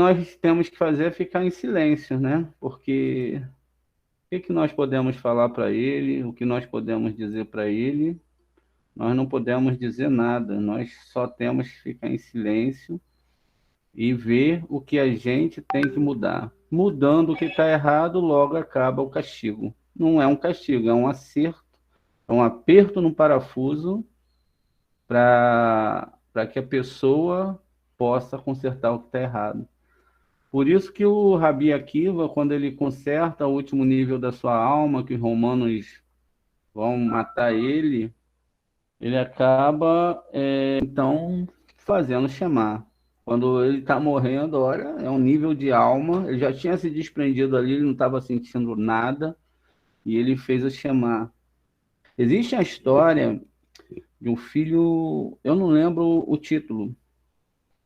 nós temos que fazer é ficar em silêncio, né? Porque o que nós podemos falar para ele, o que nós podemos dizer para ele, nós não podemos dizer nada, nós só temos que ficar em silêncio e ver o que a gente tem que mudar. Mudando o que está errado, logo acaba o castigo. Não é um castigo, é um acerto, é um aperto no parafuso para que a pessoa possa consertar o que está errado. Por isso que o Rabi Akiva, quando ele conserta o último nível da sua alma, que os romanos vão matar ele, ele acaba, então, fazendo chamar. Quando ele está morrendo, olha, é um nível de alma, ele já tinha se desprendido ali, ele não estava sentindo nada, e ele fez o chamar. Existe a história de um filho, eu não lembro o título,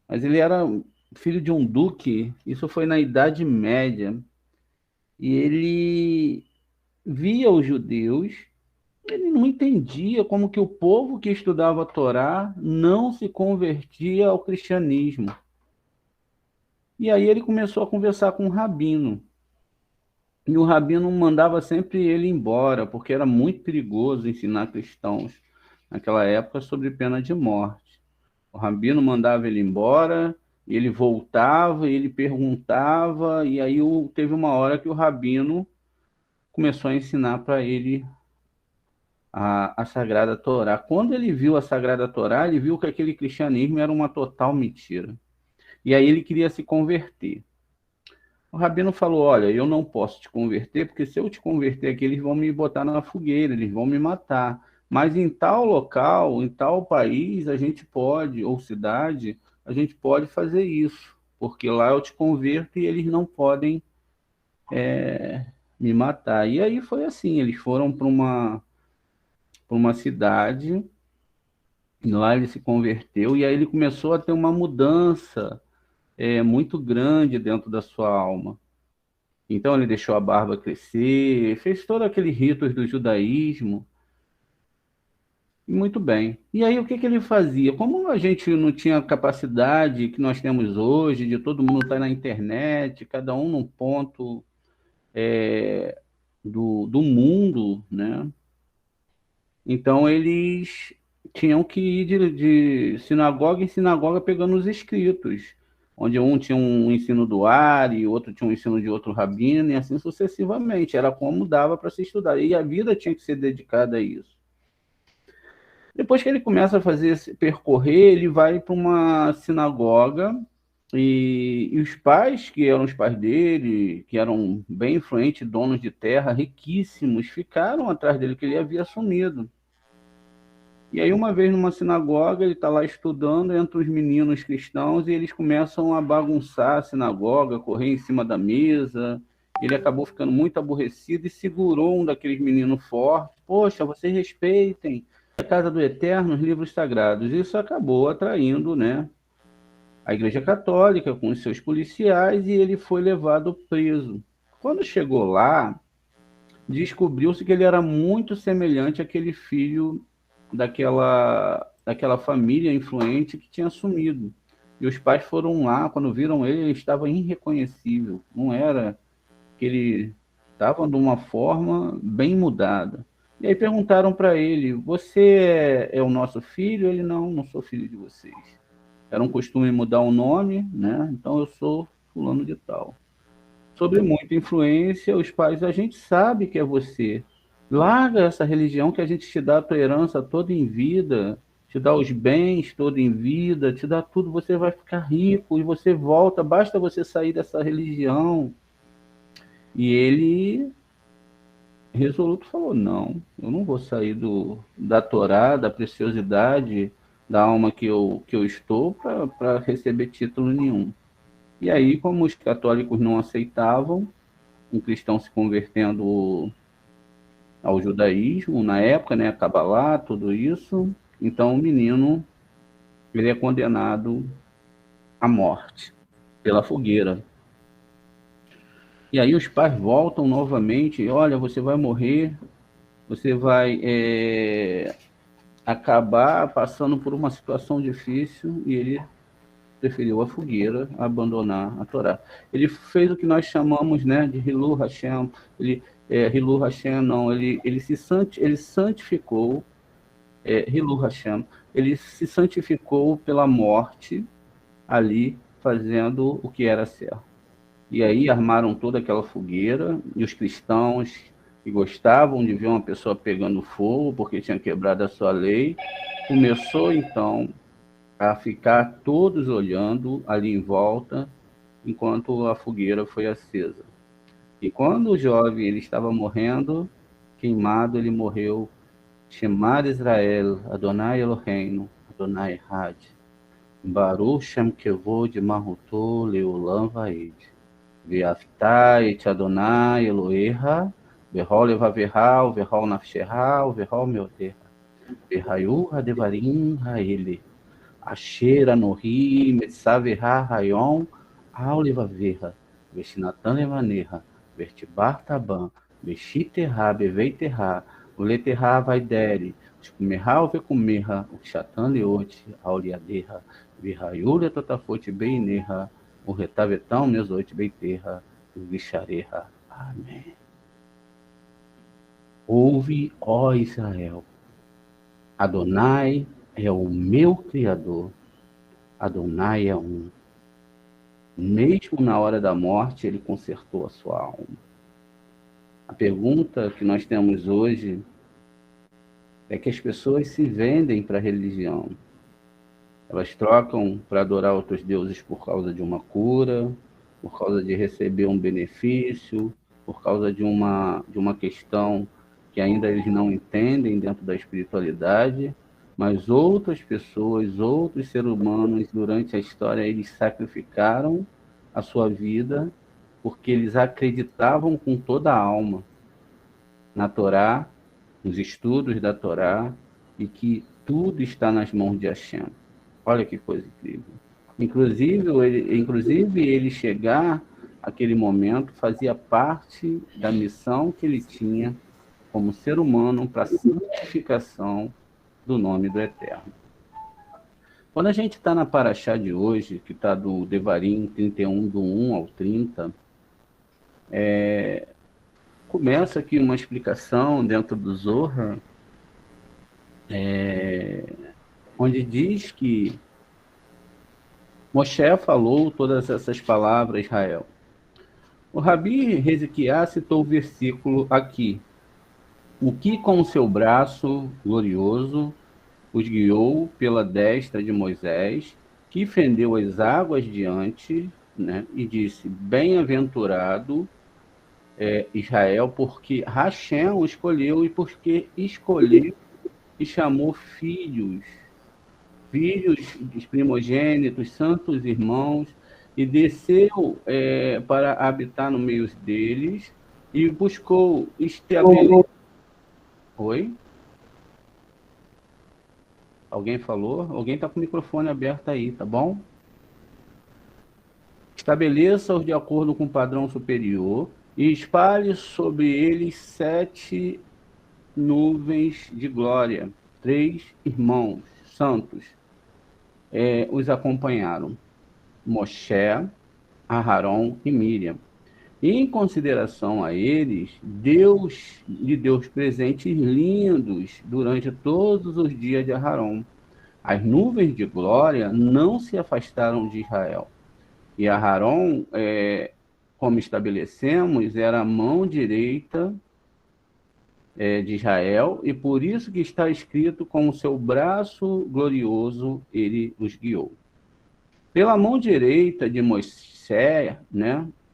mas ele era filho de um duque, isso foi na Idade Média, e ele via os judeus, ele não entendia como que o povo que estudava a Torá não se convertia ao cristianismo. E aí ele começou a conversar com o rabino. E o rabino mandava sempre ele embora, porque era muito perigoso ensinar cristãos naquela época sobre pena de morte. O rabino mandava ele embora, e ele voltava, e ele perguntava, e aí teve uma hora que o rabino começou a ensinar para ele a Sagrada Torá. Quando ele viu a Sagrada Torá, ele viu que aquele cristianismo era uma total mentira. E aí ele queria se converter. O rabino falou: olha, eu não posso te converter, porque se eu te converter aqui, eles vão me botar na fogueira, eles vão me matar. Mas em tal local, em tal país, a gente pode, ou cidade, a gente pode fazer isso, porque lá eu te converto e eles não podem me matar. E aí foi assim, eles foram para uma cidade. E lá ele se converteu e aí ele começou a ter uma mudança muito grande dentro da sua alma. Então ele deixou a barba crescer, fez todo aquele ritos do judaísmo, e muito bem. E aí o que que ele fazia? Como a gente não tinha a capacidade que nós temos hoje, de todo mundo estar na internet, cada um num ponto do mundo, né? Então eles tinham que ir de sinagoga em sinagoga pegando os escritos, onde um tinha um ensino do Ari, outro tinha um ensino de outro rabino, e assim sucessivamente. Era como dava para se estudar. E a vida tinha que ser dedicada a isso. Depois que ele começa a percorrer, ele vai para uma sinagoga e os pais, que eram os pais dele, que eram bem influentes, donos de terra, riquíssimos, ficaram atrás dele, que ele havia sumido. E aí, uma vez numa sinagoga, ele está lá estudando entre os meninos cristãos e eles começam a bagunçar a sinagoga, correr em cima da mesa. Ele acabou ficando muito aborrecido e segurou um daqueles meninos fortes. Poxa, vocês respeitem a casa do Eterno, os livros sagrados. Isso acabou atraindo, né, a Igreja Católica com os seus policiais e ele foi levado preso. Quando chegou lá, descobriu-se que ele era muito semelhante àquele filho daquela família influente que tinha sumido. E os pais foram lá, quando viram ele, ele estava irreconhecível. Não era que ele estava de uma forma bem mudada. E aí perguntaram para ele: você é o nosso filho? Ele: não, não sou filho de vocês. Era um costume mudar o nome, né? Então eu sou fulano de tal. Sobre muita influência, os pais, a gente sabe que é você. Larga essa religião que a gente te dá a tua herança toda em vida, te dá os bens todo em vida, te dá tudo, você vai ficar rico e você volta, basta você sair dessa religião. E ele, resoluto, falou: não, eu não vou sair da Torá, da preciosidade da alma que eu estou para receber título nenhum. E aí, como os católicos não aceitavam, um cristão se convertendo ao judaísmo na época, né, a Kabbalah, tudo isso. Então o menino ele é condenado à morte pela fogueira. E aí os pais voltam novamente, olha, você vai morrer, você vai acabar passando por uma situação difícil, e ele preferiu a fogueira a abandonar a Torá. Ele fez o que nós chamamos, né, de Hilul Hashem. Hilul Hashem não, ele santificou, Hilul Hashem, ele se santificou pela morte ali, fazendo o que era certo. E aí armaram toda aquela fogueira, e os cristãos que gostavam de ver uma pessoa pegando fogo, porque tinha quebrado a sua lei, começou então a ficar todos olhando ali em volta, enquanto a fogueira foi acesa. E quando o jovem ele estava morrendo, queimado, ele morreu. Shema Israel, Adonai Eloheinu, Adonai Had, Baruch Shem Kevod Mahuto Leolam Vaed. Ve'afta et Adonai Elohecha, V'hol levaverha, V'hol nafsheha, V'hol meoteha. V'hayu hadevarim haele. Asher anohi metzaverha hayon, Al levaverha. Veshinatan levaneha, Vertibar taban, Veshiterha beveiterha, Uleterha vaidere, Shkumerha ovecumerha, Uxatan leote, Auliaderra, V'hayu letotafote beinerra, o retavetão mesoite beiterra, o guixareha. Amém. Ouve, ó Israel, Adonai é o meu Criador, Adonai é um. Mesmo na hora da morte, ele consertou a sua alma. A pergunta que nós temos hoje é que as pessoas se vendem para a religião. Elas trocam para adorar outros deuses por causa de uma cura, por causa de receber um benefício, por causa de uma questão que ainda eles não entendem dentro da espiritualidade, mas outras pessoas, outros seres humanos, durante a história, eles sacrificaram a sua vida porque eles acreditavam com toda a alma na Torá, nos estudos da Torá, e que tudo está nas mãos de Hashem. Olha que coisa incrível. Inclusive ele chegar àquele momento fazia parte da missão que ele tinha como ser humano para a santificação do nome do Eterno. Quando a gente está na Paraxá de hoje, que está do Devarim 31, do 1 ao 30, começa aqui uma explicação dentro do Zohar, onde diz que Moshe falou todas essas palavras a Israel. O Rabi Hezequiá citou o versículo aqui. O que com o seu braço glorioso os guiou pela destra de Moisés, que fendeu as águas diante, né, e disse, bem-aventurado Israel, porque Hashem o escolheu e porque escolheu e chamou filhos dos primogênitos, santos irmãos, e desceu para habitar no meio deles e buscou estabelecer. Oi? Alguém falou? Alguém está com o microfone aberto aí, tá bom? Estabeleça-os de acordo com o padrão superior e espalhe sobre eles 7 nuvens de glória. 3 irmãos santos os acompanharam. Moshe, Aharon e Miriam. E, em consideração a eles, Deus lhe deu presentes lindos durante todos os dias de Aharon. As nuvens de glória não se afastaram de Israel. E Aharon, como estabelecemos, era a mão direita de Israel, e por isso que está escrito, com o seu braço glorioso ele os guiou. Pela mão direita de Moisés,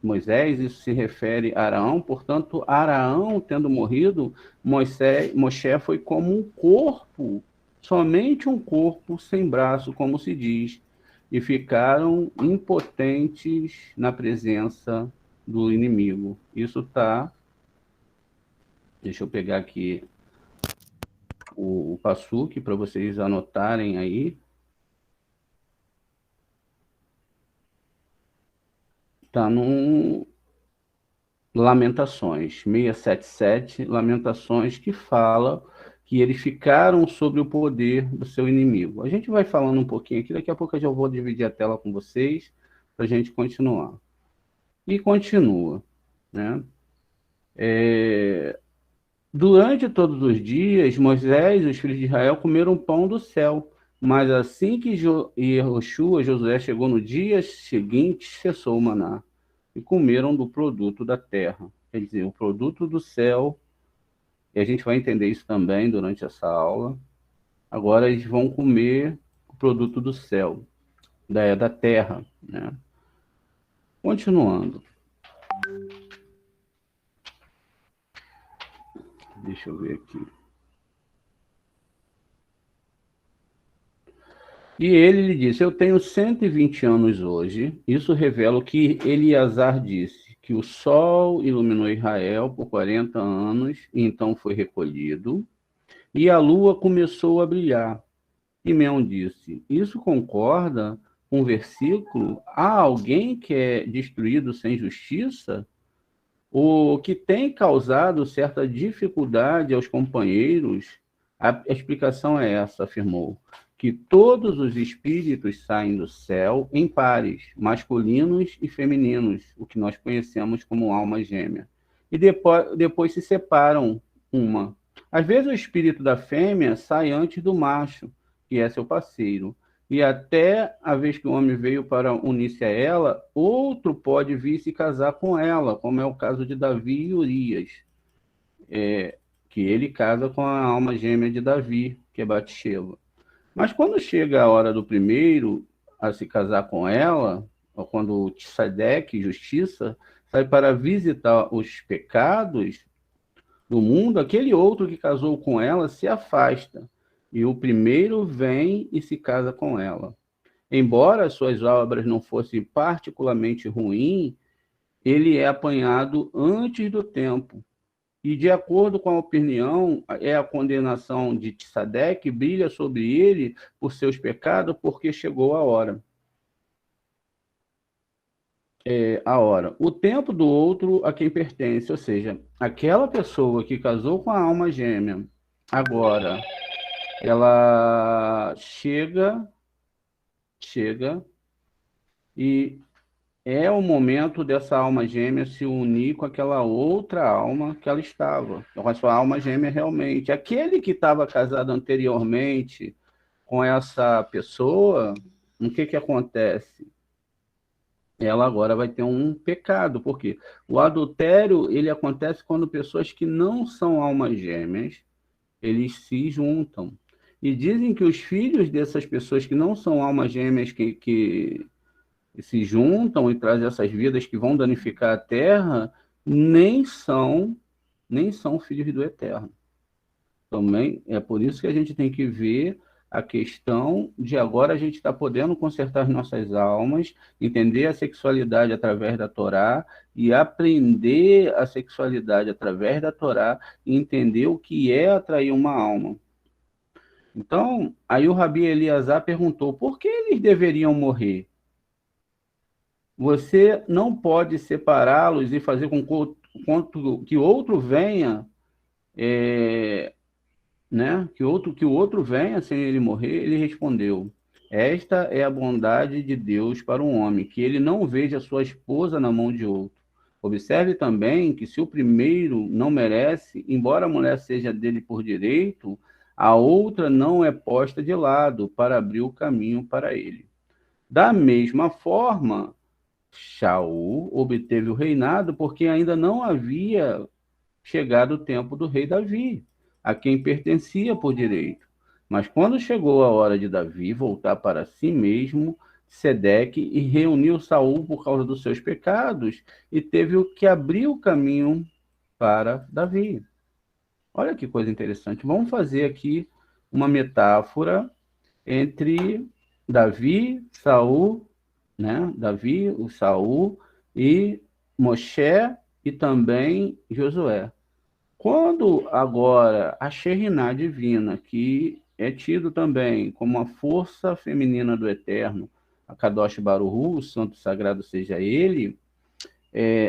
Moisés, isso se refere a Araão, portanto, Araão tendo morrido, Moshe foi como um corpo, somente um corpo sem braço, como se diz, e ficaram impotentes na presença do inimigo. Isso está, deixa eu pegar aqui o passuque para vocês anotarem aí. Está no Lamentações, 677, Lamentações, que fala que eles ficaram sob o poder do seu inimigo. A gente vai falando um pouquinho aqui, daqui a pouco eu já vou dividir a tela com vocês para a gente continuar. E continua, né? Durante todos os dias, Moisés e os filhos de Israel comeram pão do céu, mas assim que Jeoshua, Josué, chegou no dia seguinte, cessou o maná, e comeram do produto da terra, quer dizer, o produto do céu, e a gente vai entender isso também durante essa aula. Agora eles vão comer o produto do céu, da terra, né? Continuando. Deixa eu ver aqui. E ele lhe disse: Eu tenho 120 anos hoje. Isso revela o que Eleazar disse, que o sol iluminou Israel por 40 anos, e então foi recolhido, e a lua começou a brilhar. Simeão disse: Isso concorda com o versículo? Há alguém que é destruído sem justiça? O que tem causado certa dificuldade aos companheiros, a explicação é essa, afirmou, que todos os espíritos saem do céu em pares, masculinos e femininos, o que nós conhecemos como alma gêmea, e depois se separam uma. Às vezes o espírito da fêmea sai antes do macho, que é seu parceiro, e até a vez que o homem veio para unir-se a ela, outro pode vir se casar com ela, como é o caso de Davi e Urias, que ele casa com a alma gêmea de Davi, que é Batseba. Mas quando chega a hora do primeiro a se casar com ela, ou quando o Tsadek, justiça, sai para visitar os pecados do mundo, aquele outro que casou com ela se afasta, e o primeiro vem e se casa com ela. Embora suas obras não fossem particularmente ruins, ele é apanhado antes do tempo. E, de acordo com a opinião, é a condenação de Tsadek brilha sobre ele por seus pecados, porque chegou a hora. A hora. O tempo do outro a quem pertence, ou seja, aquela pessoa que casou com a alma gêmea, agora, ela chega e é o momento dessa alma gêmea se unir com aquela outra alma que ela estava, com a sua alma gêmea realmente. Aquele que estava casado anteriormente com essa pessoa, o que que acontece? Ela agora vai ter um pecado, porque o adultério, ele acontece quando pessoas que não são almas gêmeas, eles se juntam. E dizem que os filhos dessas pessoas que não são almas gêmeas, que se juntam e trazem essas vidas que vão danificar a terra, nem são filhos do Eterno. Também é por isso que a gente tem que ver a questão de agora a gente estar podendo consertar as nossas almas, entender a sexualidade através da Torá e aprender a sexualidade através da Torá e entender o que é atrair uma alma. Então, aí o Rabi Eleazar perguntou, por que eles deveriam morrer? Você não pode separá-los e fazer com que outro venha, né? Que o outro venha sem ele morrer. Ele respondeu: Esta é a bondade de Deus para um homem, que ele não veja sua esposa na mão de outro. Observe também que se o primeiro não merece, embora a mulher seja dele por direito, a outra não é posta de lado para abrir o caminho para ele. Da mesma forma, Shaul obteve o reinado porque ainda não havia chegado o tempo do rei Davi, a quem pertencia por direito. Mas quando chegou a hora de Davi voltar para si mesmo, Sedeque e reuniu Saul por causa dos seus pecados e teve que abrir o caminho para Davi. Olha que coisa interessante. Vamos fazer aqui uma metáfora entre Davi, Saul, né? Davi, o Saul e Moshe e também Josué. Quando agora a Shekhinah divina, que é tido também como a força feminina do Eterno, a Kadosh Baruch Hu, o santo sagrado seja ele,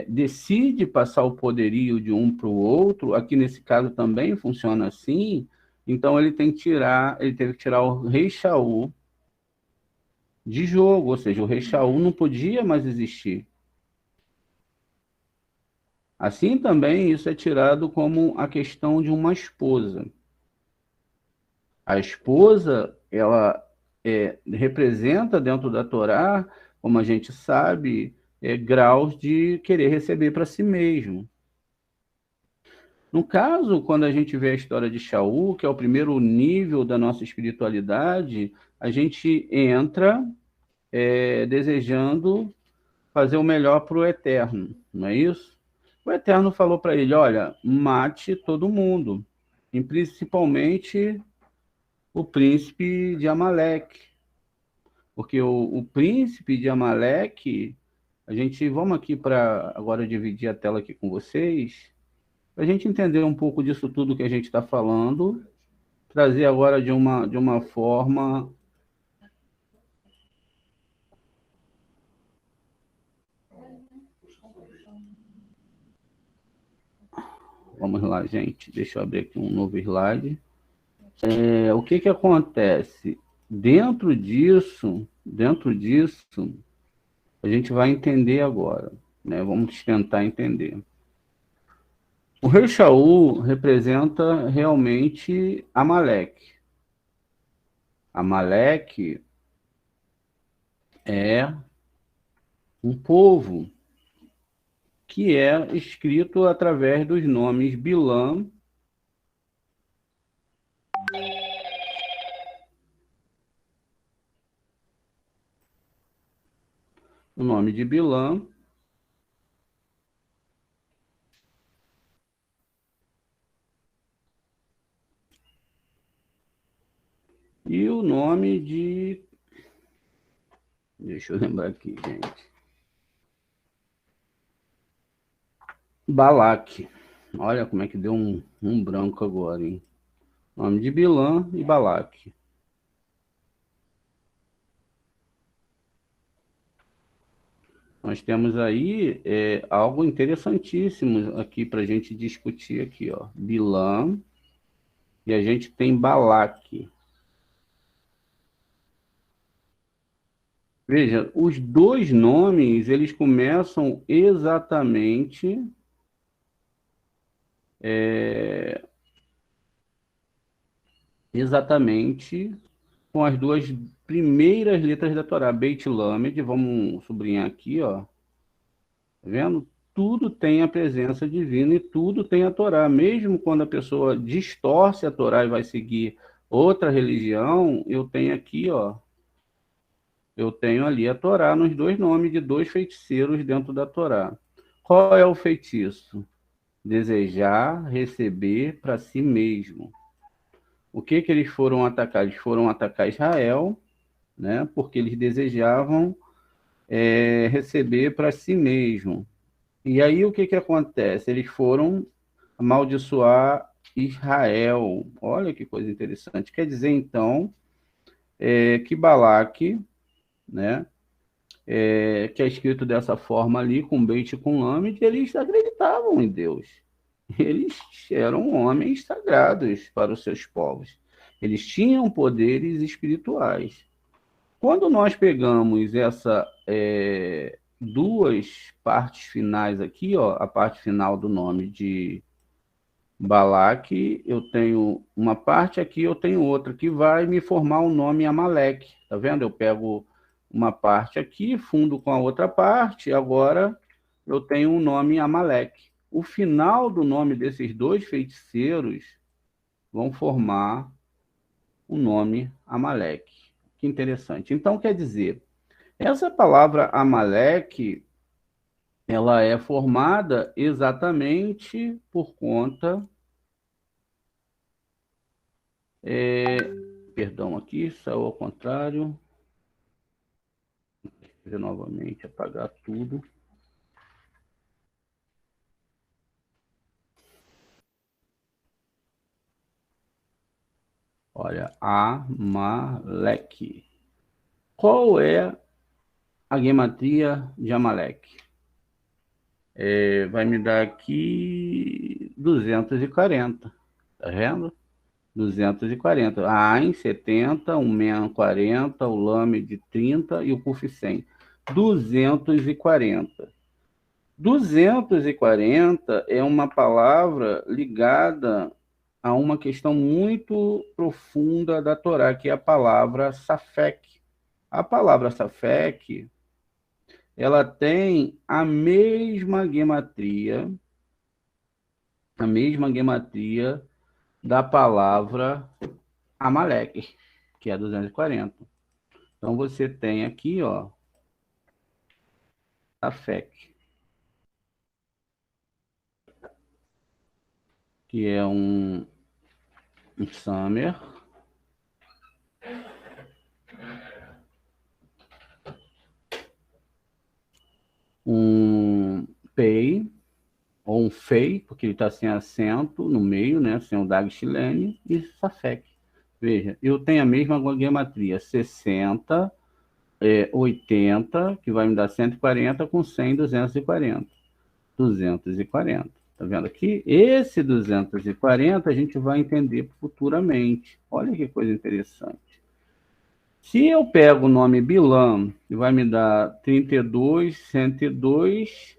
decide passar o poderio de um para o outro, aqui nesse caso também funciona assim, Então ele tem que tirar, ele teve que tirar o rei Shaul de jogo, ou seja, o rei Shaul não podia mais existir. Assim também isso é tirado como a questão de uma esposa. A esposa, ela representa dentro da Torá, como a gente sabe, graus de querer receber para si mesmo. No caso, quando a gente vê a história de Shaul, que é o primeiro nível da nossa espiritualidade, a gente entra desejando fazer o melhor para o Eterno, não é isso? O Eterno falou para ele: olha, mate todo mundo, e principalmente o príncipe de Amaleque, porque o príncipe de Amaleque, a gente, vamos aqui para agora dividir a tela aqui com vocês, para a gente entender um pouco disso tudo que a gente está falando, trazer agora de uma forma. Vamos lá, gente, deixa eu abrir aqui um novo slide. O que que acontece? Dentro disso, a gente vai entender agora, né? Vamos tentar entender. O rei Shaul representa realmente Amaleque. Amaleque é um povo que é escrito através dos nomes Bilã, o nome de Bilã, e o nome de. Deixa eu lembrar aqui, gente. Balaque. Olha como é que deu um branco agora, hein? Nome de Bilã e Balaque. Nós temos aí algo interessantíssimo aqui para a gente discutir aqui, ó. Bilã e a gente tem Balaque. Veja, os dois nomes eles começam é, exatamente com as duas primeiras letras da Torá, Beit Lamed. Vamos sublinhar aqui, ó. Tá vendo? Tudo tem a presença divina e tudo tem a Torá. Mesmo quando a pessoa distorce a Torá e vai seguir outra religião, eu tenho aqui, ó, eu tenho ali a Torá nos dois nomes de dois feiticeiros dentro da Torá. Qual é o feitiço? Desejar receber para si mesmo. O que que eles foram atacar? Eles foram atacar Israel, né? Porque eles desejavam receber para si mesmo. E aí o que que acontece? Eles foram amaldiçoar Israel. Olha que coisa interessante. Quer dizer, então, que Balaque, né, que é escrito dessa forma ali, com Beit e com Lamed, eles acreditavam em Deus. Eles eram homens sagrados para os seus povos. Eles tinham poderes espirituais. Quando nós pegamos essa duas partes finais aqui, ó, a parte final do nome de Balaque, eu tenho uma parte aqui, eu tenho outra, que vai me formar o nome Amaleque. Tá vendo? Eu pego uma parte aqui, fundo com a outra parte, agora eu tenho um nome Amaleque. O final do nome desses dois feiticeiros vão formar o nome Amaleque. Que interessante. Então, quer dizer, essa palavra Amaleque, ela é formada exatamente por conta perdão, aqui saiu ao contrário. Vou novamente apagar tudo. Olha, Amaleque. Qual é a gematria de Amaleque? Vai me dar aqui 240. Tá vendo? 240. A AIN 70, o MEN 40, o LAMED 30 e o CUF 100. 240. 240 é uma palavra ligada a uma questão muito profunda da Torá, que é a palavra safek. A palavra safek, ela tem a mesma guematria da palavra Amaleque, que é 240. Então você tem aqui, ó, safek, que é um Samer, um Pei, ou um Fei, porque ele está sem acento no meio, né, sem o Dag Chilene, e Safek. Veja, eu tenho a mesma gematria, 60, 80, que vai me dar 140, com 100, 240. 240. Tá vendo aqui? Esse 240 a gente vai entender futuramente. Olha que coisa interessante. Se eu pego o nome Bilam, vai me dar 32, 102,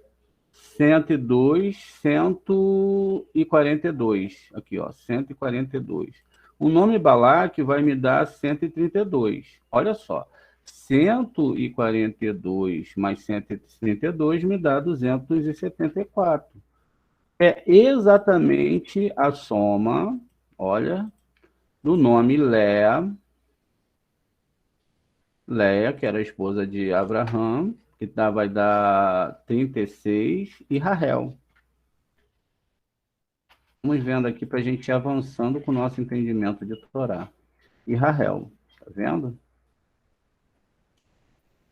102, 142. Aqui, ó, 142. O nome Balaque vai me dar 132. Olha só. 142 mais 132 me dá 274. É exatamente a soma, olha, do nome Leia, que era a esposa de Abraham, que vai dar 36, e Rahel. Vamos vendo aqui para a gente ir avançando com o nosso entendimento de Torá. E Rahel, tá vendo?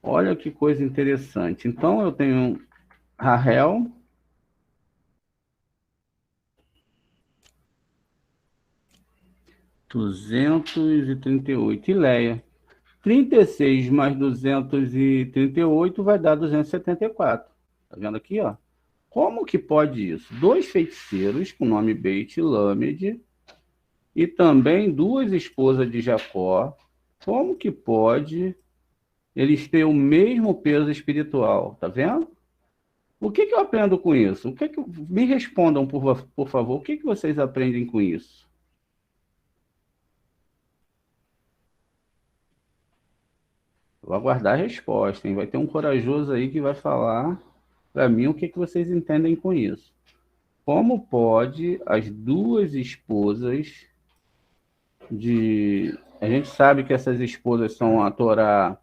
Olha que coisa interessante. Então, eu tenho Rahel, 238, e Leia. 36 mais 238 vai dar 274. Tá vendo aqui, ó? Como que pode isso? Dois feiticeiros com o nome Beit e Lamed e também duas esposas de Jacó. Como que pode eles terem o mesmo peso espiritual? Tá vendo? O que que eu aprendo com isso? Me respondam, por favor, o que que vocês aprendem com isso? Vou aguardar a resposta, hein? Vai ter um corajoso aí que vai falar para mim o que que vocês entendem com isso. Como pode as duas esposas de... A gente sabe que essas esposas são a Torá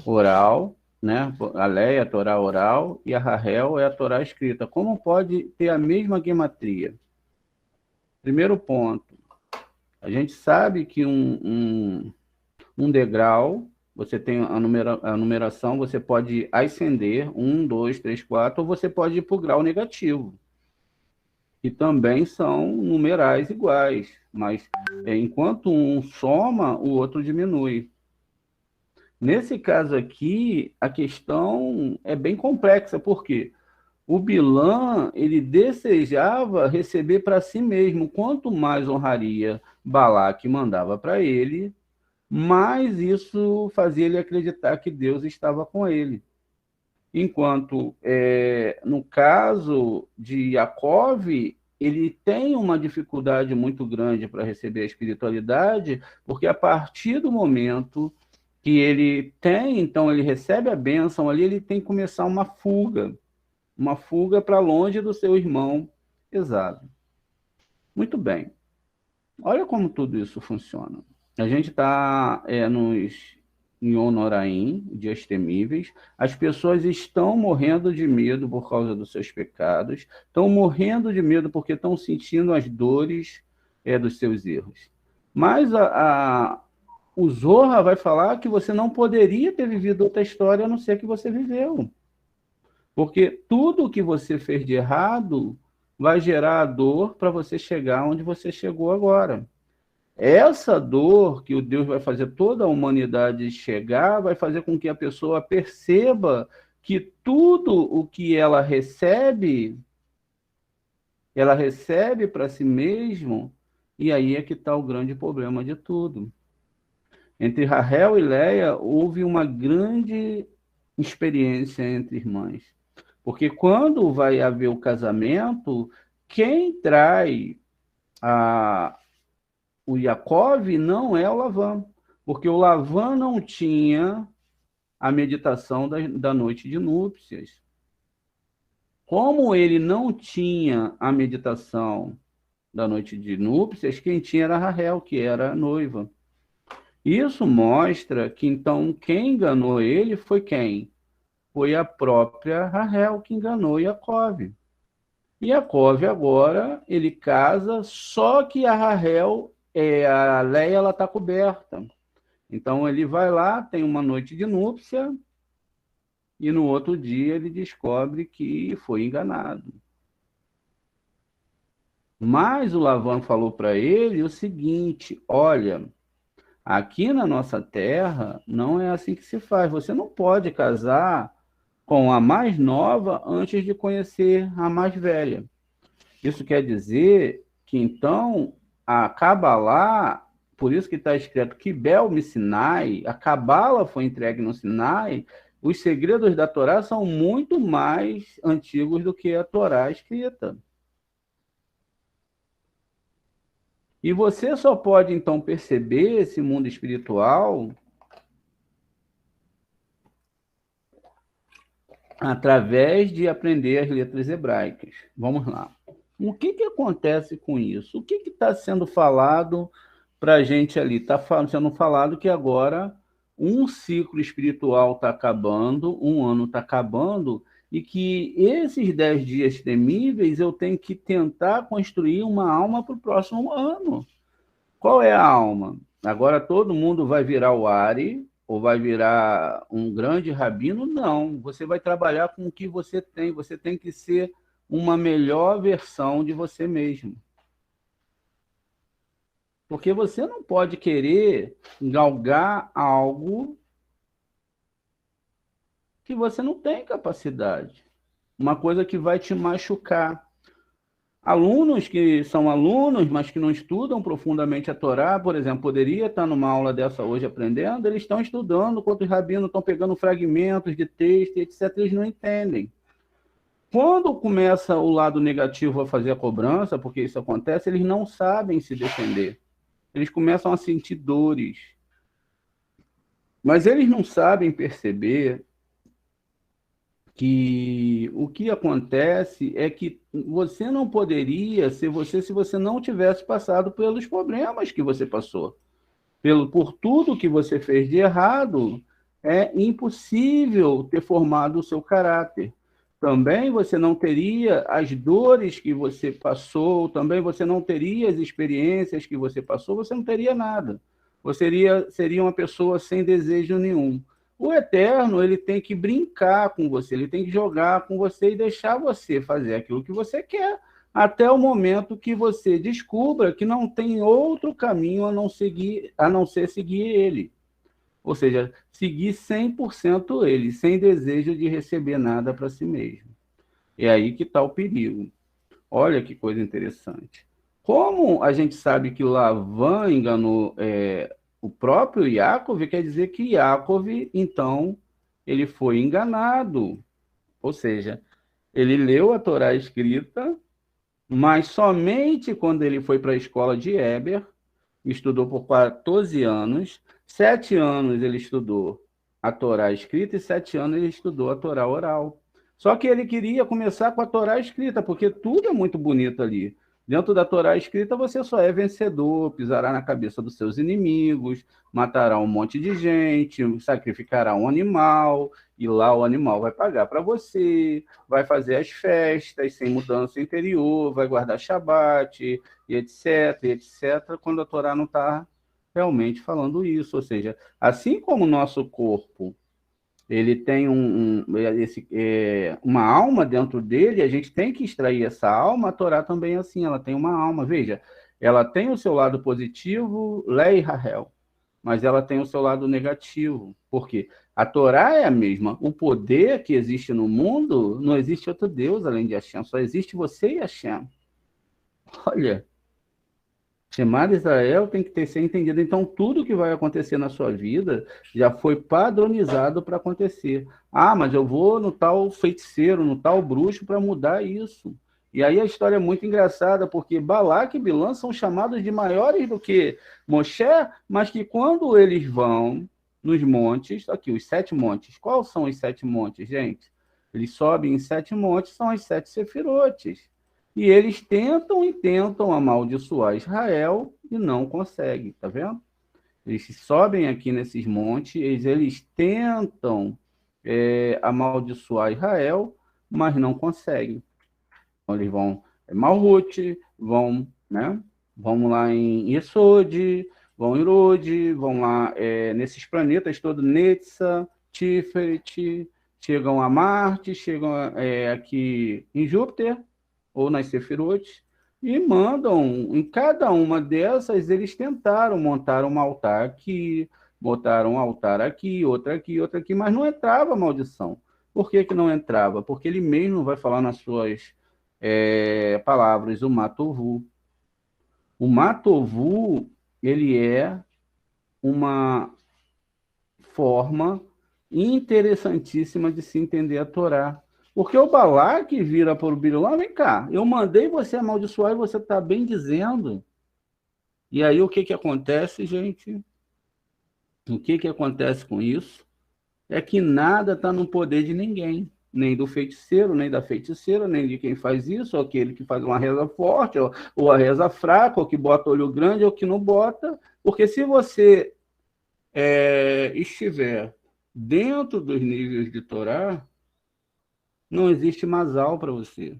oral, né? A Leia é a Torá oral e a Rahel é a Torá escrita. Como pode ter a mesma gematria? Primeiro ponto, a gente sabe que um degrau, você tem a numeração, você pode ascender, 1, 2, 3, 4, ou você pode ir para o grau negativo, que também são numerais iguais, mas enquanto um soma, o outro diminui. Nesse caso aqui, a questão é bem complexa, porque o Bilã, ele desejava receber para si mesmo. Quanto mais honraria Balaque mandava para ele, mais isso fazia ele acreditar que Deus estava com ele. Enquanto, no caso de Yaakov, ele tem uma dificuldade muito grande para receber a espiritualidade, porque a partir do momento que ele tem, então ele recebe a bênção ali, ele tem que começar uma fuga para longe do seu irmão Esaú. Muito bem. Olha como tudo isso funciona. A gente está em Onoraim, dias temíveis. As pessoas estão morrendo de medo por causa dos seus pecados, estão morrendo de medo porque estão sentindo as dores dos seus erros. Mas o Zohar vai falar que você não poderia ter vivido outra história a não ser que você viveu. Porque tudo que você fez de errado vai gerar a dor para você chegar onde você chegou agora. Essa dor que o Deus vai fazer toda a humanidade chegar, vai fazer com que a pessoa perceba que tudo o que ela recebe para si mesmo, E aí é que está o grande problema de tudo. Entre Rahel e Leia, houve uma grande experiência entre irmãs. Porque quando vai haver o casamento, quem trai o Yaakov não é o Lavan, porque o Lavan não tinha a meditação da noite de núpcias. Como ele não tinha a meditação da noite de núpcias, quem tinha era Rahel, que era a noiva. Isso mostra que, então, quem enganou ele foi quem? Foi a própria Rahel que enganou Yaakov. Yaakov agora, ele casa, só que a Rahel, a Leia, ela está coberta. Então ele vai lá, tem uma noite de núpcia, e no outro dia ele descobre que foi enganado. Mas o Lavan falou para ele o seguinte: olha, aqui na nossa terra não é assim que se faz. Você não pode casar com a mais nova antes de conhecer a mais velha. Isso quer dizer que, então, a Kabbalah, por isso que está escrito Kibel me Sinai, a Kabbalah foi entregue no Sinai, os segredos da Torá são muito mais antigos do que a Torá escrita. E você só pode, então, perceber esse mundo espiritual através de aprender as letras hebraicas. Vamos lá. O que acontece com isso? O que está sendo falado para a gente ali? Está sendo falado que agora um ciclo espiritual está acabando, um ano está acabando, e que esses 10 dias temíveis eu tenho que tentar construir uma alma para o próximo ano. Qual é a alma? Agora todo mundo vai virar o Ari, ou vai virar um grande rabino? Não, você vai trabalhar com o que você tem que ser uma melhor versão de você mesmo. Porque você não pode querer galgar algo que você não tem capacidade, uma coisa que vai te machucar. Alunos que são alunos, mas que não estudam profundamente a Torá, por exemplo, poderia estar numa aula dessa hoje aprendendo, eles estão estudando, enquanto os rabinos estão pegando fragmentos de texto, etc., eles não entendem. Quando começa o lado negativo a fazer a cobrança, porque isso acontece, eles não sabem se defender. Eles começam a sentir dores. Mas eles não sabem perceber que o que acontece é que você não poderia ser você se você não tivesse passado pelos problemas que você passou. Por tudo que você fez de errado, é impossível ter formado o seu caráter. Também você não teria as dores que você passou, também você não teria as experiências que você passou, você não teria nada. Você seria uma pessoa sem desejo nenhum. O Eterno, ele tem que brincar com você, ele tem que jogar com você e deixar você fazer aquilo que você quer, até o momento que você descubra que não tem outro caminho a não ser seguir ele. Ou seja, seguir 100% ele, sem desejo de receber nada para si mesmo. É aí que está o perigo. Olha que coisa interessante. Como a gente sabe que Lavan enganou o próprio Yaakov, quer dizer que Yaakov, então, ele foi enganado. Ou seja, ele leu a Torá escrita, mas somente quando ele foi para a escola de Eber, estudou por 14 anos, 7 anos ele estudou a Torá escrita e 7 anos ele estudou a Torá oral. Só que ele queria começar com a Torá escrita, porque tudo é muito bonito ali. Dentro da Torá escrita, você só é vencedor, pisará na cabeça dos seus inimigos, matará um monte de gente, sacrificará um animal, e lá o animal vai pagar para você, vai fazer as festas sem mudança interior, vai guardar Shabat, e etc, etc, quando a Torá não está realmente falando isso. Ou seja, assim como o nosso corpo ele tem uma alma dentro dele, a gente tem que extrair essa alma, a Torá também é assim, ela tem uma alma. Veja, ela tem o seu lado positivo, Lei e Rahel, mas ela tem o seu lado negativo. Por quê? A Torá é a mesma. O poder que existe no mundo, não existe outro Deus além de Hashem, só existe você e Hashem. Olha, Chamar Israel tem que ser entendido. Então, tudo que vai acontecer na sua vida já foi padronizado para acontecer. Ah, mas eu vou no tal feiticeiro, no tal bruxo para mudar isso. E aí a história é muito engraçada, porque Balaque e Bilã são chamados de maiores do que Moshe, mas que quando eles vão nos montes, aqui, os 7 montes. Quais são os 7 montes, gente? Eles sobem em 7 montes, são as 7 sefirotes. E eles tentam e tentam amaldiçoar Israel e não conseguem, tá vendo? Eles sobem aqui nesses montes, eles tentam amaldiçoar Israel, mas não conseguem. Então, eles vão em Malhut, vão, né? Vão lá em Yesod, vão em Irod, vão lá nesses planetas todos, Netza, Tiferet, chegam a Marte, chegam aqui em Júpiter, ou nas Sefirot, e mandam, em cada uma dessas, eles tentaram montar um altar aqui, botaram um altar aqui, outra aqui, mas não entrava a maldição. Por que que não entrava? Porque ele mesmo vai falar nas suas palavras, o Matovu. O Matovu, ele é uma forma interessantíssima de se entender a Torá. Porque o Balaque vira para o Birilão, vem cá, eu mandei você amaldiçoar e você está bem dizendo. E aí o que que acontece, gente? O que que acontece com isso? É que nada está no poder de ninguém. Nem do feiticeiro, nem da feiticeira, nem de quem faz isso, ou aquele que faz uma reza forte, ou a reza fraca, ou que bota olho grande, ou que não bota. Porque se você estiver dentro dos níveis de Torá, não existe masal para você.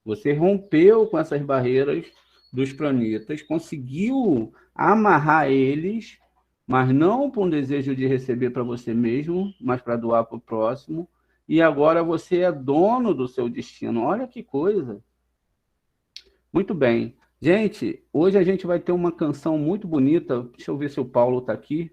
Você rompeu com essas barreiras dos planetas, conseguiu amarrar eles, mas não com o desejo de receber para você mesmo, mas para doar para o próximo. E agora você é dono do seu destino. Olha que coisa. Muito bem. Gente, hoje a gente vai ter uma canção muito bonita. Deixa eu ver se o Paulo está aqui.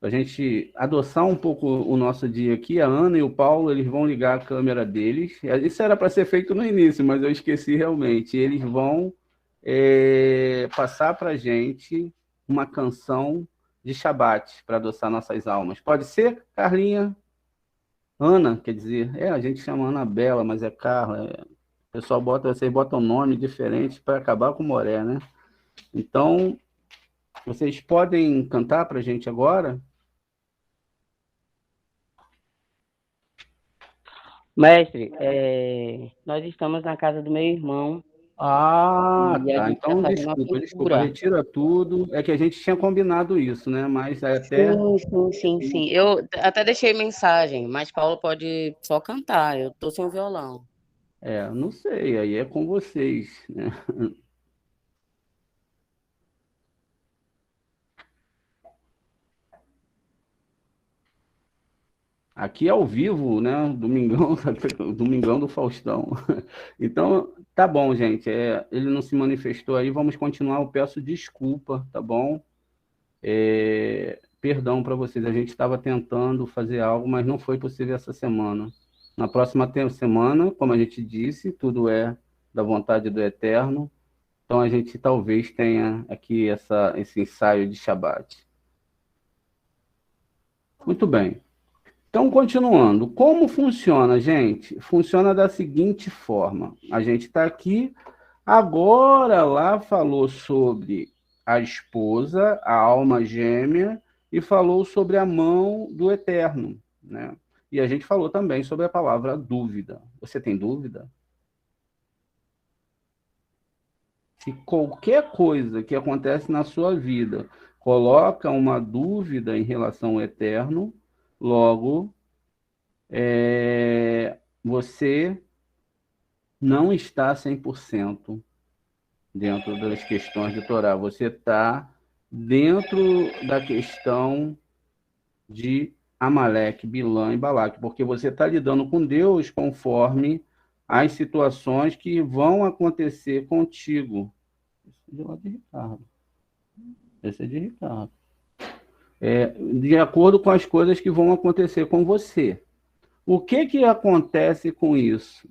A gente adoçar um pouco o nosso dia aqui, a Ana e o Paulo, eles vão ligar a câmera deles. Isso era para ser feito no início, mas eu esqueci realmente. Eles vão passar para a gente uma canção de Shabat para adoçar nossas almas. Pode ser, Carlinha? Ana, quer dizer, a gente chama Ana Bela, mas é Carla. O pessoal vocês botam nome diferente para acabar com o Moré, né? Então, vocês podem cantar para a gente agora? Mestre, nós estamos na casa do meu irmão Ah, e a tá. gente está Então, fazendo uma desculpa, pintura. retira tudo. É que a gente tinha combinado isso, né? Mas até. Sim, sim, sim, sim. Eu até deixei mensagem, mas Paulo pode só cantar. Eu tô sem o violão. Não sei, aí é com vocês, né? Aqui é ao vivo, né? Domingão, Domingão do Faustão. Então, tá bom, gente. Ele não se manifestou aí, vamos continuar. Eu peço desculpa, tá bom? Perdão para vocês. A gente estava tentando fazer algo, mas não foi possível essa semana. Na próxima semana, como a gente disse, tudo é da vontade do Eterno. Então a gente talvez tenha aqui esse ensaio de Shabat. Muito bem. Então, continuando. Como funciona, gente? Funciona da seguinte forma. A gente está aqui, agora lá falou sobre a esposa, a alma gêmea, e falou sobre a mão do Eterno, né? E a gente falou também sobre a palavra dúvida. Você tem dúvida? Se qualquer coisa que acontece na sua vida coloca uma dúvida em relação ao eterno, logo você não está 100% dentro das questões de Torá. Você está dentro da questão de Amaleque, Bilã e Balaque, porque você está lidando com Deus conforme as situações que vão acontecer contigo. Esse é de Ricardo. Esse é de Ricardo. De acordo com as coisas que vão acontecer com você. O que que acontece com isso?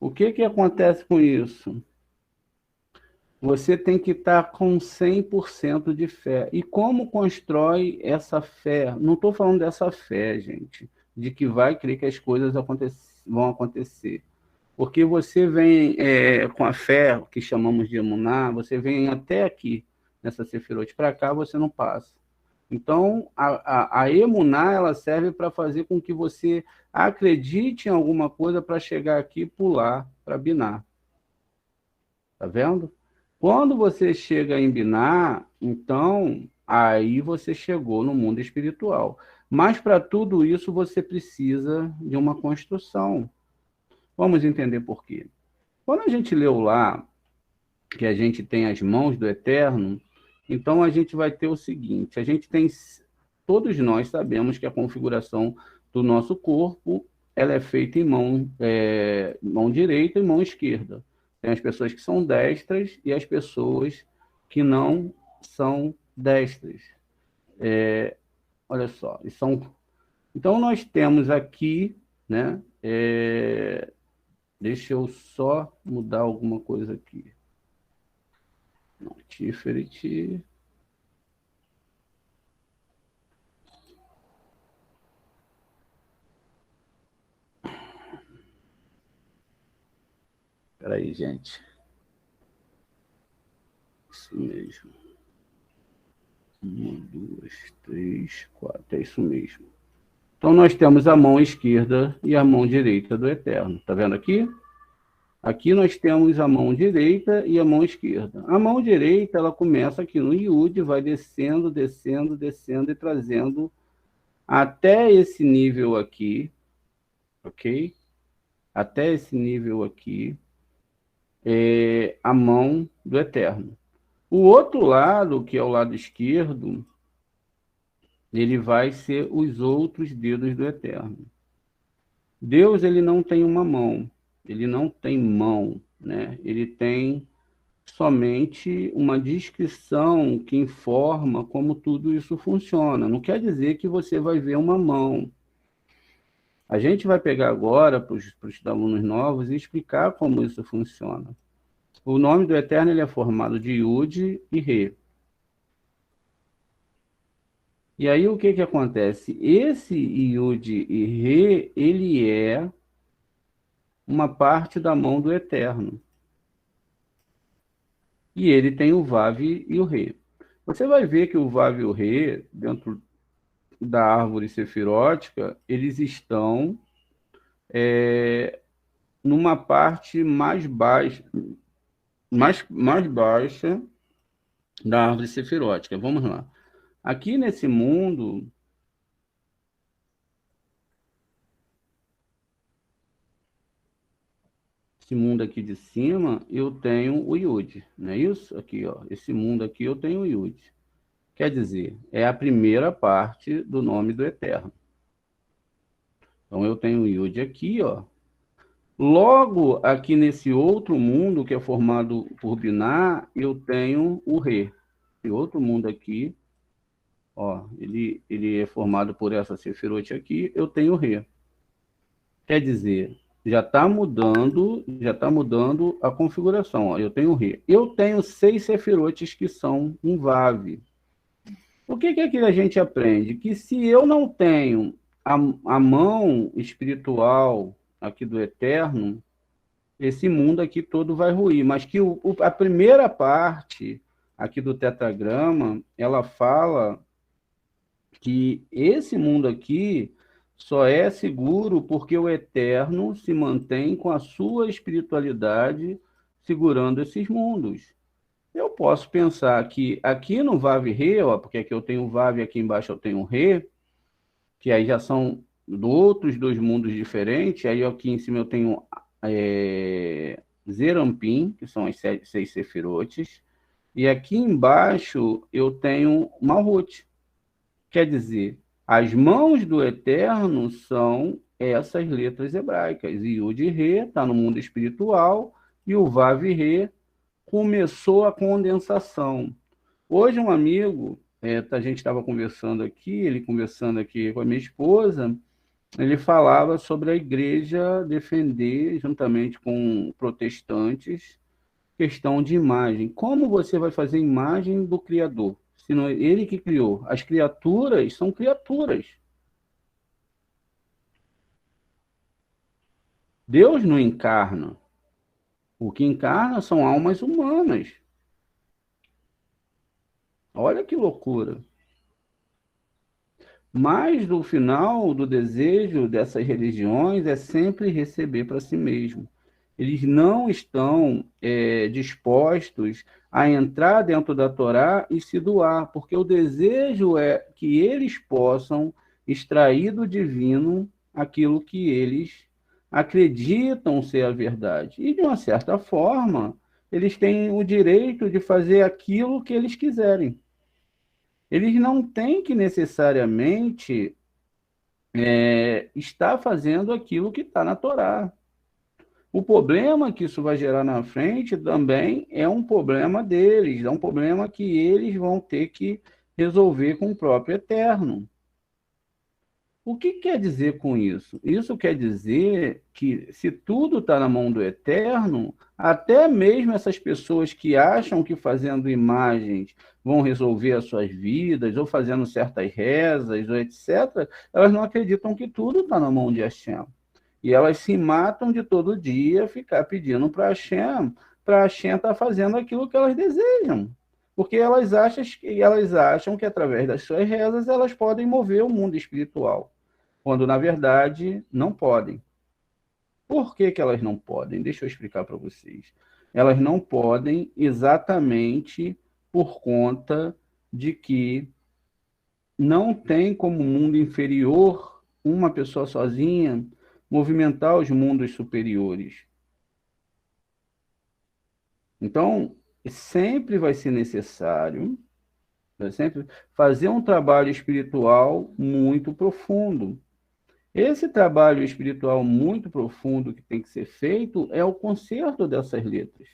O que que acontece com isso? Você tem que estar com 100% de fé. E como constrói essa fé? Não estou falando dessa fé, gente, de que vai crer que as coisas vão acontecer. Porque você vem com a fé, que chamamos de emuná, você vem até aqui, nessa Sefirot, para cá você não passa. Então, a emuná, ela serve para fazer com que você acredite em alguma coisa para chegar aqui e pular para Biná. Tá vendo? Quando você chega em Biná, então, aí você chegou no mundo espiritual. Mas para tudo isso você precisa de uma construção. Vamos entender por quê. Quando a gente leu lá que a gente tem as mãos do Eterno, então a gente vai ter o seguinte: a gente tem, todos nós sabemos que a configuração do nosso corpo ela é feita em mão direita e mão esquerda. Tem as pessoas que são destras e as pessoas que não são destras. Olha só, então nós temos aqui, né? Deixa eu só mudar alguma coisa aqui. Não, Tiferet. Espera aí, gente. Isso mesmo. 1, 2, 3, 4. É isso mesmo. Então, nós temos a mão esquerda e a mão direita do Eterno. Está vendo aqui? Aqui nós temos a mão direita e a mão esquerda. A mão direita, ela começa aqui no Yud, vai descendo, descendo, descendo e trazendo até esse nível aqui, ok? Até esse nível aqui, a mão do Eterno. O outro lado, que é o lado esquerdo, ele vai ser os outros dedos do Eterno. Deus, ele não tem uma mão, ele não tem mão, né? Ele tem somente uma descrição que informa como tudo isso funciona. Não quer dizer que você vai ver uma mão. A gente vai pegar agora para os alunos novos e explicar como isso funciona. O nome do Eterno ele é formado de Yud e Re. E aí o que que acontece? Esse Yud e Re, ele é uma parte da mão do Eterno. E ele tem o Vav e o Re. Você vai ver que o Vav e o Re, dentro da árvore sefirótica, eles estão numa parte mais baixa, mais baixa da árvore sefirótica. Vamos lá. Aqui nesse mundo, esse mundo aqui de cima, eu tenho o Yud, não é isso? Aqui, ó, esse mundo aqui eu tenho o Yud. Quer dizer, é a primeira parte do nome do Eterno. Então eu tenho o Yud aqui, ó. Logo aqui nesse outro mundo que é formado por Biná, eu tenho o Re. Esse outro mundo aqui, ó, ele é formado por essa Sefirot aqui, eu tenho o Re. Quer dizer, já está mudando a configuração. Ó. Eu tenho o Re. Eu tenho 6 Sefirotes que são um Vav. O que é que a gente aprende? Que se eu não tenho a mão espiritual aqui do Eterno, esse mundo aqui todo vai ruir. Mas que a primeira parte aqui do tetragrama, ela fala que esse mundo aqui só é seguro porque o Eterno se mantém com a sua espiritualidade segurando esses mundos. Eu posso pensar que aqui no Vav Re, ó, porque aqui eu tenho Vav e aqui embaixo eu tenho Re, que aí já são outros dois mundos diferentes. Aí aqui em cima eu tenho Zerampim, que são as 6 Sefirotes, e aqui embaixo eu tenho Malhut. Quer dizer, as mãos do Eterno são essas letras hebraicas. E o de Re está no mundo espiritual e o Vav Re começou a condensação. Hoje um amigo, a gente estava conversando aqui, ele conversando aqui com a minha esposa, ele falava sobre a igreja defender, juntamente com protestantes, questão de imagem. Como você vai fazer imagem do Criador? Se não é ele que criou. As criaturas são criaturas. Deus não encarna. O que encarna são almas humanas. Olha que loucura. Mas no final do desejo dessas religiões é sempre receber para si mesmo. Eles não estão dispostos a entrar dentro da Torá e se doar, porque o desejo é que eles possam extrair do divino aquilo que eles acreditam ser a verdade. E, de uma certa forma, eles têm o direito de fazer aquilo que eles quiserem. Eles não têm que necessariamente estar fazendo aquilo que está na Torá. O problema que isso vai gerar na frente também é um problema deles, é um problema que eles vão ter que resolver com o próprio Eterno. O que quer dizer com isso? Isso quer dizer que, se tudo está na mão do Eterno, até mesmo essas pessoas que acham que fazendo imagens vão resolver as suas vidas, ou fazendo certas rezas, ou etc., elas não acreditam que tudo está na mão de Hashem. E elas se matam de todo dia ficar pedindo para Hashem estar fazendo aquilo que elas desejam. Porque elas acham que, através das suas rezas, elas podem mover o mundo espiritual, quando, na verdade, não podem. Por que elas não podem? Deixa eu explicar para vocês. Elas não podem exatamente por conta de que não tem como mundo inferior uma pessoa sozinha movimentar os mundos superiores. Então, sempre vai ser necessário, sempre fazer um trabalho espiritual muito profundo. Esse trabalho espiritual muito profundo que tem que ser feito é o conserto dessas letras.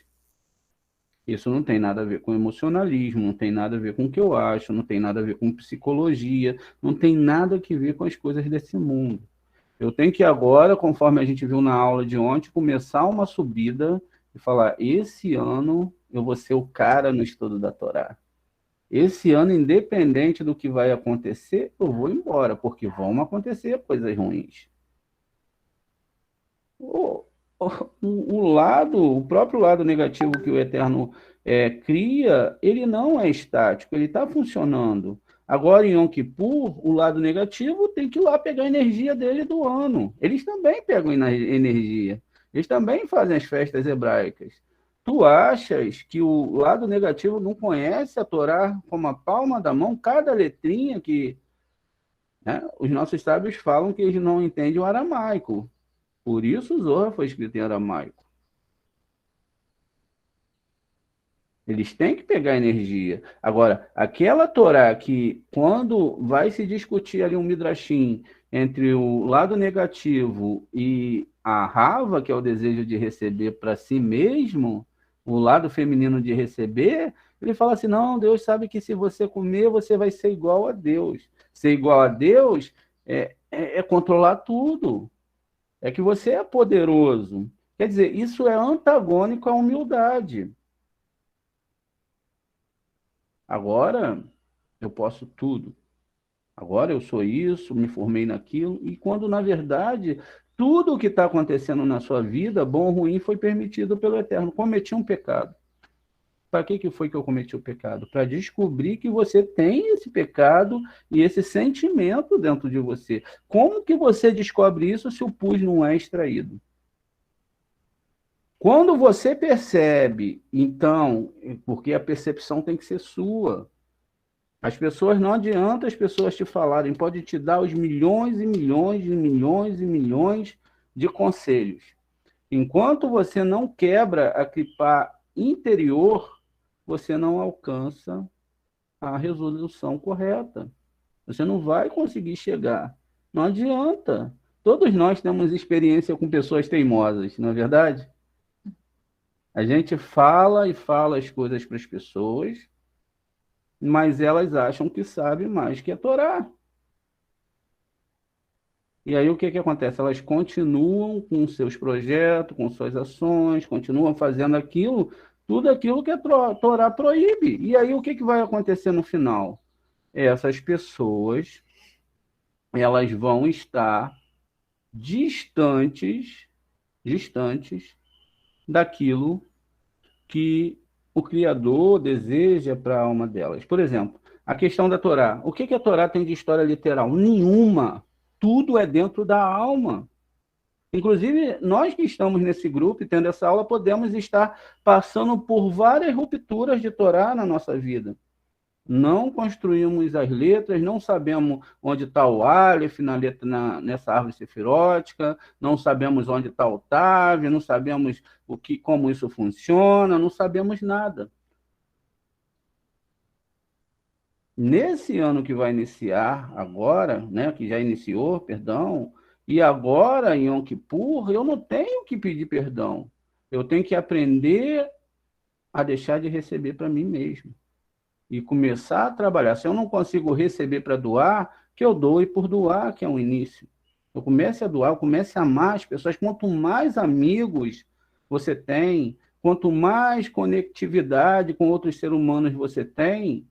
Isso não tem nada a ver com emocionalismo, não tem nada a ver com o que eu acho, não tem nada a ver com psicologia, não tem nada a ver com as coisas desse mundo. Eu tenho que agora, conforme a gente viu na aula de ontem, começar uma subida e falar: esse ano eu vou ser o cara no estudo da Torá. Esse ano, independente do que vai acontecer, eu vou embora, porque vão acontecer coisas ruins. O, o próprio lado negativo que o Eterno cria, ele não é estático, ele está funcionando. Agora, em Yom Kippur, o lado negativo tem que ir lá pegar a energia dele do ano. Eles também pegam energia. Eles também fazem as festas hebraicas. Tu achas que o lado negativo não conhece a Torá como a palma da mão? Cada letrinha que... né? Os nossos sábios falam que eles não entendem o aramaico. Por isso o Zohar foi escrito em aramaico. Eles têm que pegar energia. Agora, aquela Torá que, quando vai se discutir ali um midrashim entre o lado negativo e a rava, que é o desejo de receber para si mesmo, o lado feminino de receber, ele fala assim: não, Deus sabe que se você comer, você vai ser igual a Deus. Ser igual a Deus é controlar tudo. É que você é poderoso. Quer dizer, isso é antagônico à humildade. Agora eu posso tudo. Agora eu sou isso, me formei naquilo. E quando, na verdade, tudo o que está acontecendo na sua vida, bom ou ruim, foi permitido pelo Eterno. Cometi um pecado. Para que foi que eu cometi o pecado? Para descobrir que você tem esse pecado e esse sentimento dentro de você. Como que você descobre isso se o pus não é extraído? Quando você percebe, então, porque a percepção tem que ser sua. As pessoas, não adianta as pessoas te falarem, pode te dar os milhões e milhões e milhões e milhões de conselhos. Enquanto você não quebra a clipá interior, você não alcança a resolução correta. Você não vai conseguir chegar. Não adianta. Todos nós temos experiência com pessoas teimosas, não é verdade? A gente fala e fala as coisas para as pessoas, mas elas acham que sabem mais que a Torá. E aí o que acontece? Elas continuam com seus projetos, com suas ações, continuam fazendo aquilo tudo aquilo que a Torá proíbe. E aí o que vai acontecer no final? Essas pessoas, elas vão estar distantes daquilo que o Criador deseja para a alma delas. Por exemplo, a questão da Torá. O que a Torá tem de história literal? Nenhuma. Tudo é dentro da alma. Inclusive, nós que estamos nesse grupo e tendo essa aula, podemos estar passando por várias rupturas de Torá na nossa vida. Não construímos as letras, não sabemos onde está o Aleph na letra, nessa árvore sefirótica, não sabemos onde está o Tav, não sabemos como isso funciona, não sabemos nada. Nesse ano que vai iniciar agora, né, que já iniciou, perdão, e agora em Yom Kippur, eu não tenho que pedir perdão. Eu tenho que aprender a deixar de receber para mim mesmo e começar a trabalhar. Se eu não consigo receber para doar, que eu doe por doar, que é um início. Eu comece a doar, eu comece a amar as pessoas. Quanto mais amigos você tem, quanto mais conectividade com outros seres humanos você tem,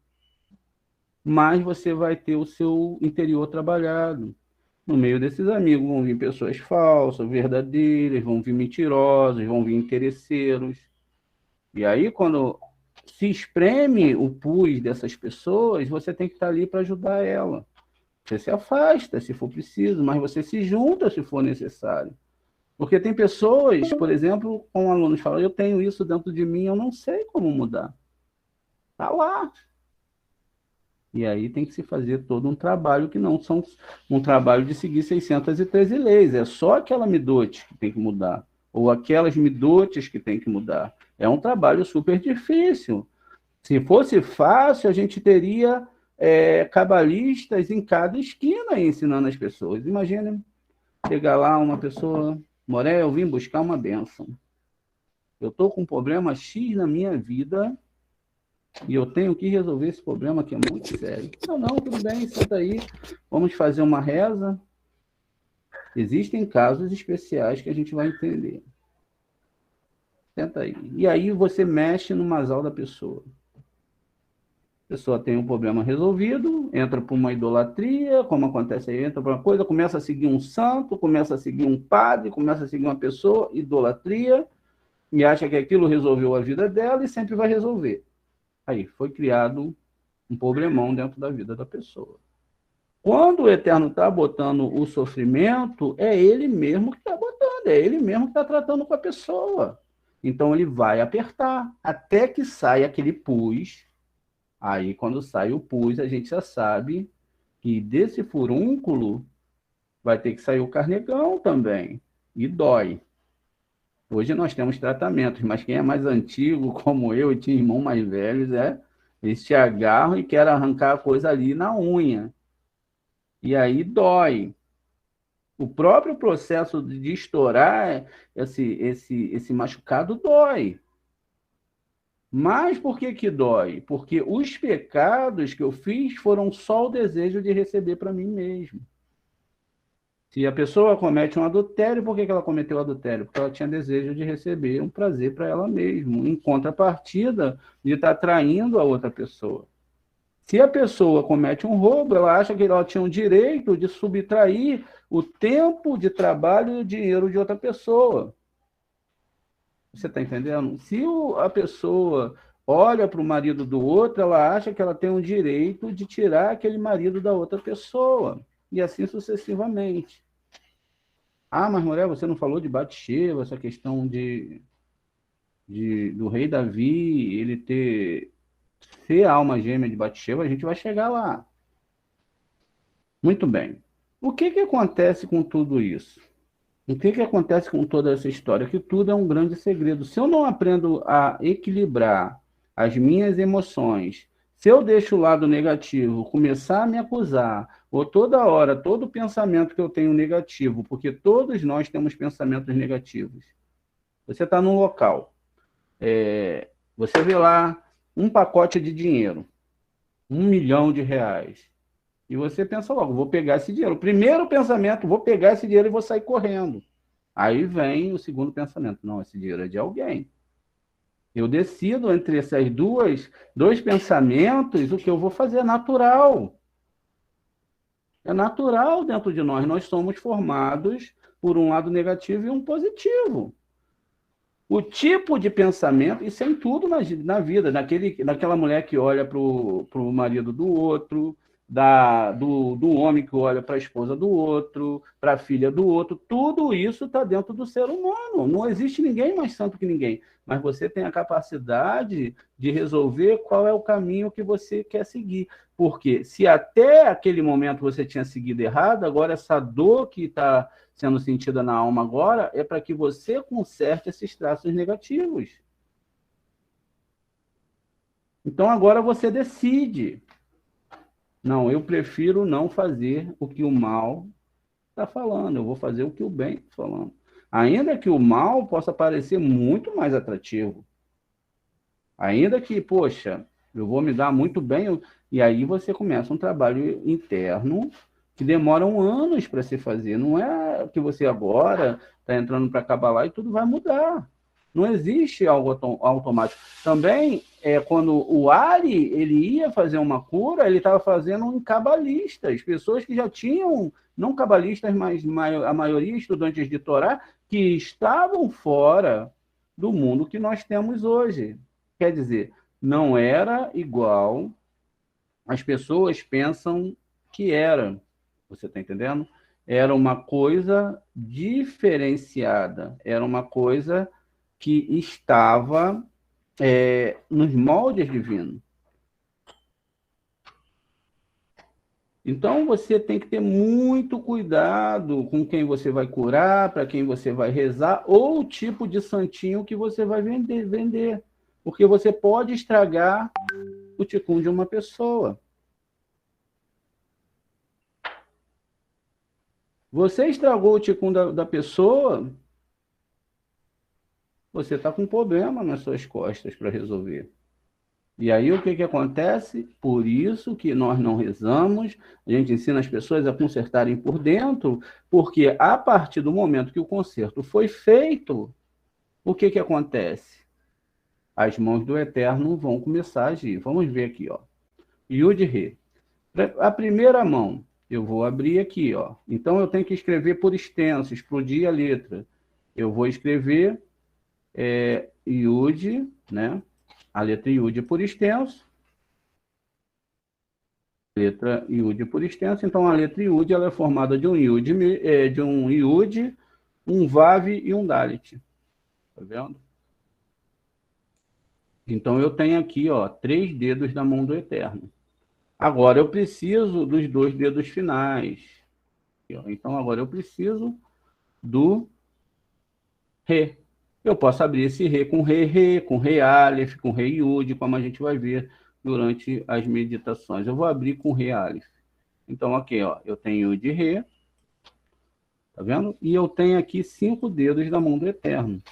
mais você vai ter o seu interior trabalhado. No meio desses amigos vão vir pessoas falsas, verdadeiras, vão vir mentirosos, vão vir interesseiros. E aí, quando se espreme o pus dessas pessoas, você tem que estar ali para ajudar ela. Você se afasta se for preciso, mas você se junta se for necessário. Porque tem pessoas, por exemplo, como alunos falam, eu tenho isso dentro de mim, eu não sei como mudar. Está lá. E aí tem que se fazer todo um trabalho que não são um trabalho de seguir 613 leis. É só aquela midote que tem que mudar, ou aquelas midotes que tem que mudar. É um trabalho super difícil. Se fosse fácil, a gente teria cabalistas em cada esquina ensinando as pessoas. Imagina chegar lá uma pessoa, Moré, eu vim buscar uma bênção. Eu estou com um problema X na minha vida e eu tenho que resolver esse problema que é muito sério. Não, tudo bem, senta aí, vamos fazer uma reza. Existem casos especiais que a gente vai entender. Senta aí. E aí você mexe no masal da pessoa. A pessoa tem um problema resolvido, entra para uma idolatria, como acontece aí, entra para uma coisa, começa a seguir um santo, começa a seguir um padre, começa a seguir uma pessoa, idolatria, e acha que aquilo resolveu a vida dela e sempre vai resolver. Aí foi criado um problemão dentro da vida da pessoa. Quando o Eterno está botando o sofrimento, é ele mesmo que está botando, é ele mesmo que está tratando com a pessoa. Então ele vai apertar até que saia aquele pus. Aí, quando sai o pus, a gente já sabe que desse furúnculo vai ter que sair o carnegão também. E dói. Hoje nós temos tratamentos, mas quem é mais antigo, como eu, e tinha irmãos mais velhos, eles te agarram e querem arrancar a coisa ali na unha. E aí dói. O próprio processo de estourar esse machucado dói. Mas por que dói? Porque os pecados que eu fiz foram só o desejo de receber para mim mesmo. Se a pessoa comete um adultério, por que ela cometeu o adultério? Porque ela tinha desejo de receber um prazer para ela mesma, em contrapartida de estar traindo a outra pessoa. Se a pessoa comete um roubo, ela acha que ela tinha o direito de subtrair o tempo de trabalho e o dinheiro de outra pessoa. Você está entendendo? Se a pessoa olha para o marido do outro, ela acha que ela tem o direito de tirar aquele marido da outra pessoa. E assim sucessivamente. Ah, mas mulher, você não falou de Batseba, essa questão do rei Davi, ele ser a alma gêmea de Batseba, a gente vai chegar lá. Muito bem. O que acontece com tudo isso? O que acontece com toda essa história? Que tudo é um grande segredo. Se eu não aprendo a equilibrar as minhas emoções, se eu deixo o lado negativo começar a me acusar, ou toda hora, todo pensamento que eu tenho negativo, porque todos nós temos pensamentos negativos. Você está num local, você vê lá um pacote de dinheiro, R$ 1 milhão, e você pensa logo, vou pegar esse dinheiro. O primeiro pensamento, vou pegar esse dinheiro e vou sair correndo. Aí vem o segundo pensamento, não, esse dinheiro é de alguém. Eu decido entre essas dois pensamentos o que eu vou fazer, é natural. É natural dentro de nós. Nós somos formados por um lado negativo e um positivo. O tipo de pensamento, isso é em tudo na vida, naquela mulher que olha para o marido do outro, do homem que olha para a esposa do outro, para a filha do outro, tudo isso está dentro do ser humano. Não existe ninguém mais santo que ninguém, mas você tem a capacidade de resolver qual é o caminho que você quer seguir. Porque se até aquele momento você tinha seguido errado, agora essa dor que está sendo sentida na alma agora é para que você conserte esses traços negativos. Então agora você decide. Não, eu prefiro não fazer o que o mal está falando, eu vou fazer o que o bem está falando. Ainda que o mal possa parecer muito mais atrativo. Ainda que, poxa, eu vou me dar muito bem, e aí você começa um trabalho interno que demoram anos para se fazer. Não é que você agora está entrando para Kabbalah e tudo vai mudar. Não existe algo automático. Também, quando o Ari ele ia fazer uma cura, ele estava fazendo em cabalistas, pessoas que já tinham, não cabalistas, mas a maioria estudantes de Torá, que estavam fora do mundo que nós temos hoje. Quer dizer, não era igual as pessoas pensam que era. Você está entendendo? Era uma coisa diferenciada, era uma coisa que estava nos moldes divinos. Então você tem que ter muito cuidado com quem você vai curar, para quem você vai rezar, ou o tipo de santinho que você vai vender. Porque você pode estragar o ticum de uma pessoa. Você estragou o ticum da pessoa, você está com um problema nas suas costas para resolver. E aí o que, que acontece? Por isso que nós não rezamos, a gente ensina as pessoas a consertarem por dentro, porque a partir do momento que o conserto foi feito, o que, que acontece? As mãos do Eterno vão começar a agir. Vamos ver aqui, ó. Yud Re. A primeira mão, eu vou abrir aqui, ó. Então eu tenho que escrever por extenso, explodir a letra. Eu vou escrever Yud, né? A letra Yud por extenso, letra Yud por extenso. Então a letra Yud ela é formada de um Yud, um Vav e um Dalet. Tá vendo? Então eu tenho aqui, ó, 3 dedos da mão do Eterno. Agora eu preciso dos 2 dedos finais. Então agora eu preciso do Ré. Eu posso abrir esse Ré com Ré, Ré, com Ré Aleph, com Ré Yud, como a gente vai ver durante as meditações. Eu vou abrir com Ré Aleph. Então aqui, ó, eu tenho Yud Ré, tá vendo? E eu tenho aqui 5 dedos da mão do Eterno.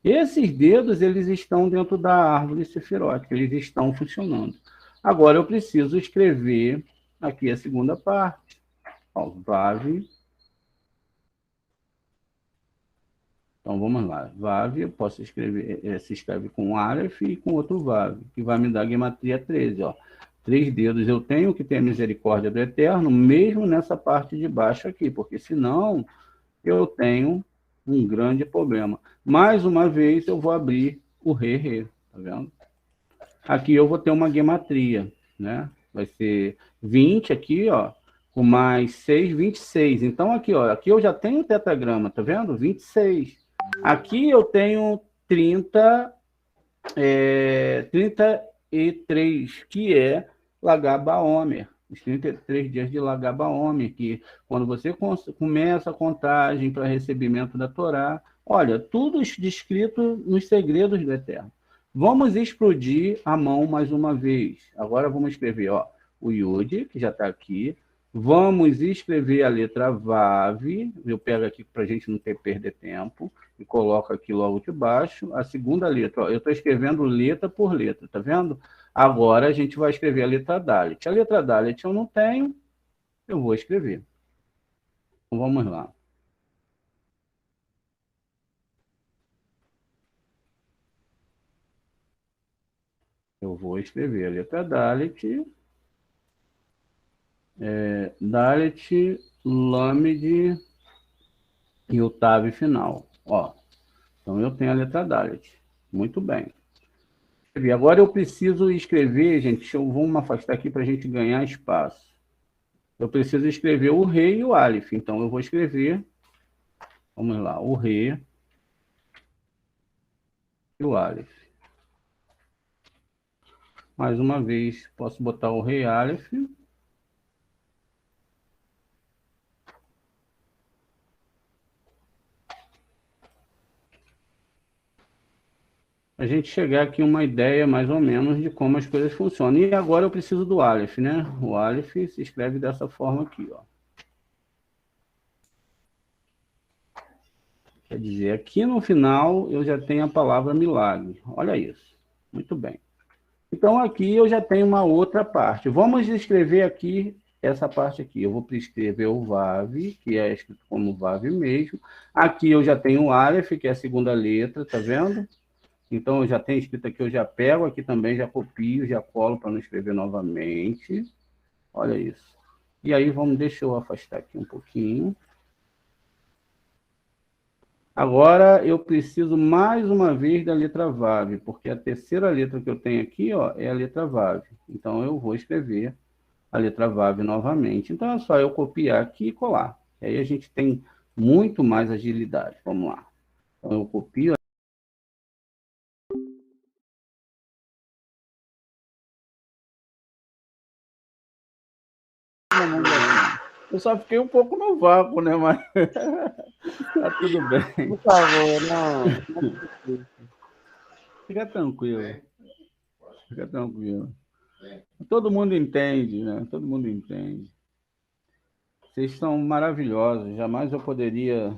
Esses dedos, eles estão dentro da árvore sefirótica, eles estão funcionando. Agora eu preciso escrever aqui a segunda parte. Ó, Vav. Então vamos lá. Vav, eu posso escrever, se escreve com Aleph e com outro Vav, que vai me dar a gematria 13. Ó. 3 dedos eu tenho que ter a misericórdia do Eterno, mesmo nessa parte de baixo aqui, porque senão eu tenho um grande problema. Mais uma vez eu vou abrir o Ré, tá vendo? Aqui eu vou ter uma gematria, né? Vai ser 20 aqui, ó, com mais 6, 26. Então aqui, ó, aqui eu já tenho o tetragrama, tá vendo? 26. Aqui eu tenho 33, que é Lagaba Omer, os 33 dias de Lagaba Omer, que quando você começa a contagem para recebimento da Torá, olha, tudo descrito nos segredos do Eterno. Vamos explodir a mão mais uma vez. Agora vamos escrever, ó, o Yud, que já está aqui. Vamos escrever a letra Vav. Eu pego aqui para a gente não ter perder tempo e coloco aqui logo de baixo. A segunda letra, ó, eu estou escrevendo letra por letra, tá vendo? Agora a gente vai escrever a letra Dalet. A letra Dalet eu não tenho, eu vou escrever. Então vamos lá. Eu vou escrever a letra Dalet, Dalet, Lâmide e o TAV final. Ó, então eu tenho a letra Dalet. Muito bem. Agora eu preciso escrever, gente, vamos afastar aqui para a gente ganhar espaço. Eu preciso escrever o Rei e o Aleph. Então eu vou escrever, vamos lá, o Rei e o Aleph. Mais uma vez, posso botar o Rei Aleph. A gente chegar aqui uma ideia mais ou menos de como as coisas funcionam. E agora eu preciso do Aleph, né? O Aleph se escreve dessa forma aqui, ó. Quer dizer, aqui no final eu já tenho a palavra milagre. Olha isso. Muito bem. Então aqui eu já tenho uma outra parte. Vamos escrever aqui essa parte aqui. Eu vou escrever o VAV, que é escrito como VAV mesmo. Aqui eu já tenho o Aleph, que é a segunda letra, tá vendo? Então eu já tenho escrito aqui, eu já pego aqui também, já copio, já colo para não escrever novamente. Olha isso. E aí deixa eu afastar aqui um pouquinho. Agora eu preciso mais uma vez da letra VAV, porque a terceira letra que eu tenho aqui, ó, é a letra VAV. Então eu vou escrever a letra VAV novamente. Então é só eu copiar aqui e colar. Aí a gente tem muito mais agilidade. Vamos lá. Então eu copio. Eu só fiquei um pouco no vácuo, né? Mas tá tudo bem. Por favor, não. Fica tranquilo. Fica tranquilo. Todo mundo entende, né? Todo mundo entende. Vocês são maravilhosos. Jamais eu poderia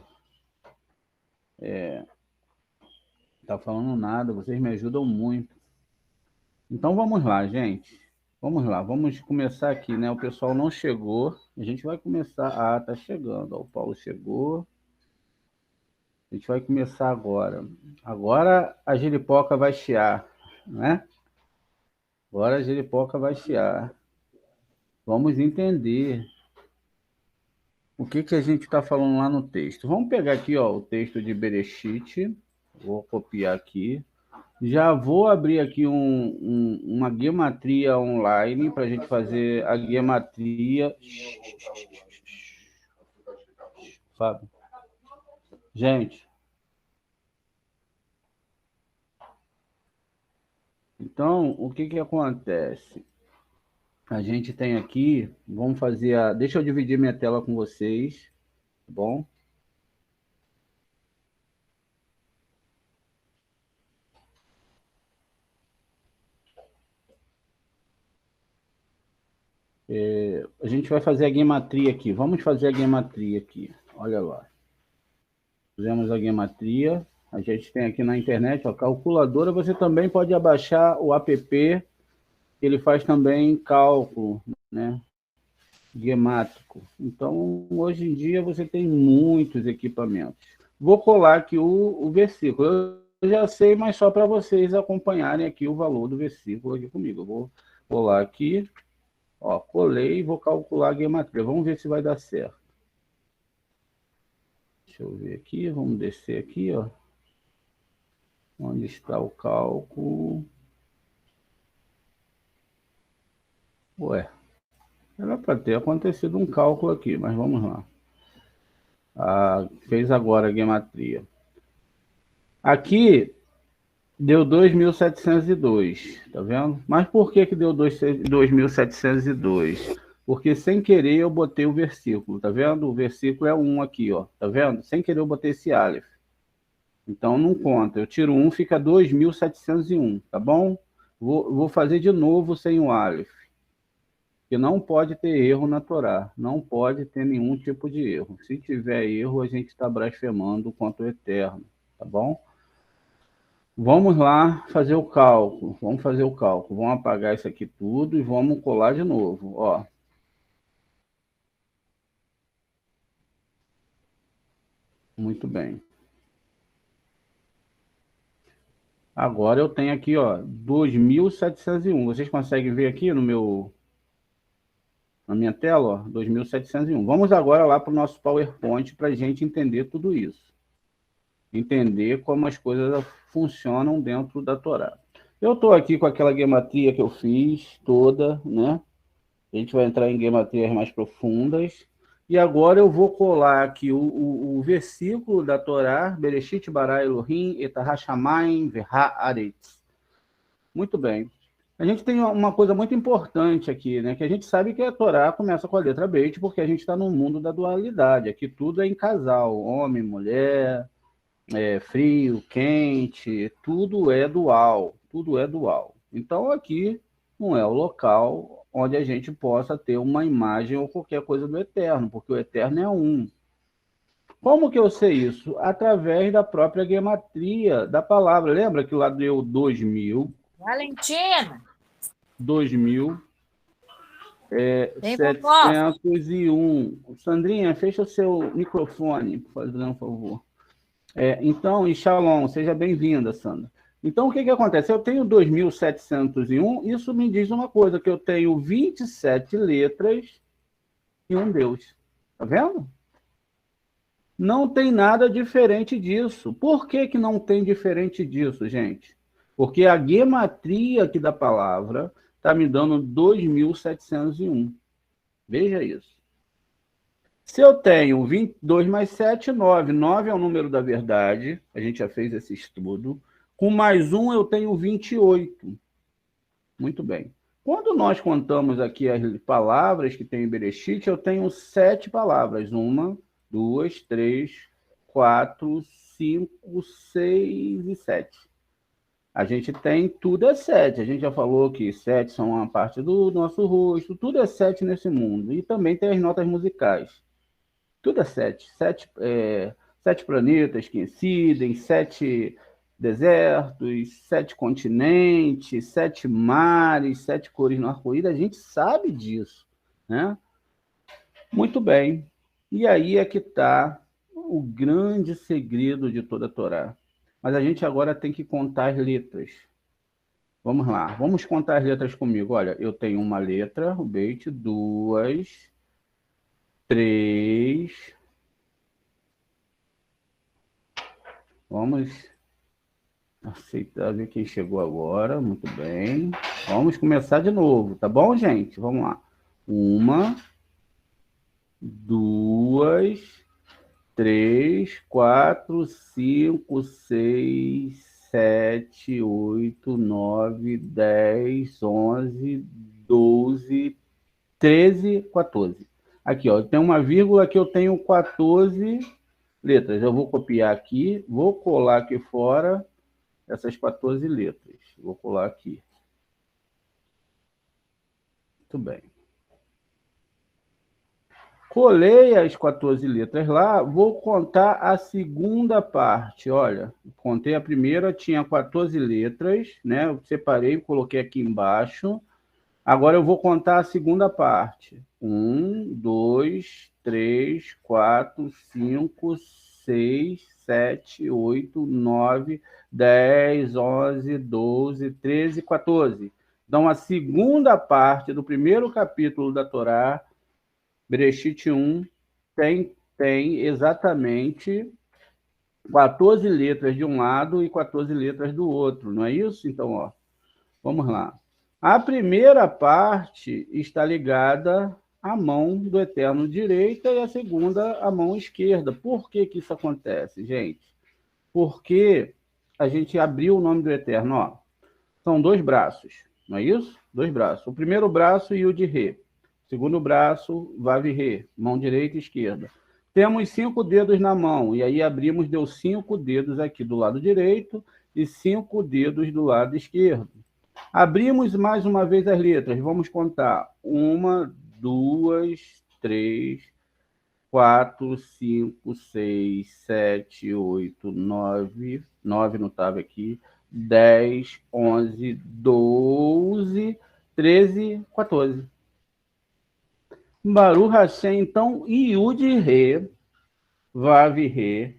estar falando nada. Vocês me ajudam muito. Então vamos lá, gente. Vamos lá. Vamos começar aqui, né? O pessoal não chegou. A gente vai começar. Ah, tá chegando. Ó, o Paulo chegou. A gente vai começar agora. Agora a giripoca vai chiar, né? Agora a giripoca vai chiar. Vamos entender o que que a gente está falando lá no texto. Vamos pegar aqui, ó, o texto de Bereshit. Vou copiar aqui. Já vou abrir aqui uma guiamatria online para a gente fazer a guiamatria. Fábio. Gente, então, o que que acontece? A gente tem aqui, vamos fazer a... Deixa eu dividir minha tela com vocês, tá bom? A gente vai fazer a guiamatria aqui. Vamos fazer a guiamatria aqui. Olha lá. Fizemos a guiamatria. A gente tem aqui na internet, a calculadora. Você também pode abaixar o app. Ele faz também cálculo, né? Guiemático. Então, hoje em dia, você tem muitos equipamentos. Vou colar aqui o versículo. Eu já sei, mas só para vocês acompanharem aqui o valor do versículo aqui comigo. Eu vou colar aqui. Ó, colei e vou calcular a guiamatria. Vamos ver se vai dar certo. Deixa eu ver aqui, vamos descer aqui, ó. Onde está o cálculo? Ué, era para ter acontecido um cálculo aqui, mas vamos lá. Ah, fez agora a guiamatria. Aqui deu 2.702, tá vendo? Mas por que que deu 2.702? Porque sem querer eu botei o versículo, tá vendo? O versículo é 1 aqui, ó, tá vendo? Sem querer eu botei esse aleph. Então não conta. Eu tiro 1, fica 2.701, tá bom? Vou fazer de novo sem o aleph. Que não pode ter erro na Torá. Não pode ter nenhum tipo de erro. Se tiver erro, a gente está blasfemando contra o Eterno, tá bom? Vamos lá fazer o cálculo. Vamos fazer o cálculo. Vamos apagar isso aqui tudo e vamos colar de novo. Ó. Muito bem. Agora eu tenho aqui, ó, 2.701. Vocês conseguem ver aqui na minha tela, ó, 2.701. Vamos agora lá para o nosso PowerPoint para a gente entender tudo isso. Entender como as coisas funcionam dentro da Torá. Eu estou aqui com aquela gematria que eu fiz toda, né? A gente vai entrar em gematrias mais profundas. E agora eu vou colar aqui o versículo da Torá, Bereshit bara Elohim et hashamayim ve'haaretz. Muito bem. A gente tem uma coisa muito importante aqui, né? Que a gente sabe que a Torá começa com a letra Beit, porque a gente está no mundo da dualidade. Aqui tudo é em casal, homem, mulher, frio, quente, tudo é dual, tudo é dual. Então aqui não é o local onde a gente possa ter uma imagem ou qualquer coisa do Eterno, porque o Eterno é um. Como que eu sei isso? Através da própria gematria da palavra. Lembra que lá deu 2.000, Valentina! 2.701. Sandrinha, fecha o seu microfone, fazendo um favor. Então, e Shalom, seja bem-vinda, Sandra. Então, o que acontece? Eu tenho 2.701, isso me diz uma coisa, que eu tenho 27 letras e um Deus. Tá vendo? Não tem nada diferente disso. Por que não tem diferente disso, gente? Porque a gematria aqui da palavra está me dando 2.701. Veja isso. Se eu tenho 22 mais 7, 9. 9 é o número da verdade. A gente já fez esse estudo. Com mais 1, eu tenho 28. Muito bem. Quando nós contamos aqui as palavras que tem em Bereshit, eu tenho 7 palavras. 1, 2, 3, 4, 5, 6 e 7. A gente tem tudo é 7. A gente já falou que 7 são uma parte do nosso rosto. Tudo é 7 nesse mundo. E também tem as notas musicais. Tudo é 7. 7 planetas que incidem, 7 desertos, 7 continentes, 7 mares, 7 cores no arco-íris. A gente sabe disso, né? Muito bem. E aí é que está o grande segredo de toda a Torá. Mas a gente agora tem que contar as letras. Vamos lá. Vamos contar as letras comigo. Olha, eu tenho uma letra, o Beit, 2, 3. Vamos aceitar, ver quem chegou agora. Muito bem. Vamos começar de novo, tá bom, gente? Vamos lá. 1, 2, 3, 4, 5, 6, 7, 8, 9, 10, 11, 12, 13, 14. Aqui, ó, tem uma vírgula que eu tenho 14 letras. Eu vou copiar aqui, vou colar aqui fora essas 14 letras. Vou colar aqui. Muito bem. Colei as 14 letras lá, vou contar a segunda parte. Olha, contei a primeira, tinha 14 letras, né? Eu separei, coloquei aqui embaixo. Agora eu vou contar a segunda parte. 1, 2, 3, 4, 5, 6, 7, 8, 9, 10, 11, 12, 13, 14. Então, a segunda parte do primeiro capítulo da Torá, Bereshit 1, tem exatamente 14 letras de um lado e 14 letras do outro, não é isso? Então, ó, vamos lá. A primeira parte está ligada à mão do Eterno direita e a segunda à mão esquerda. Por que isso acontece, gente? Porque a gente abriu o nome do Eterno, ó. São 2 braços, não é isso? 2 braços. O primeiro braço, Yud-Re. Segundo braço, Vav-Re, mão direita e esquerda. Temos 5 dedos na mão, e aí abrimos, deu 5 dedos aqui do lado direito e 5 dedos do lado esquerdo. Abrimos mais uma vez as letras, vamos contar. 1, 2, 3, 4, 5, 6, 7, 8, 9, 9 não estava aqui, 10, 11, 12, 13, 14. Baruch Hashem, então, Yud-Re, Vav-Re.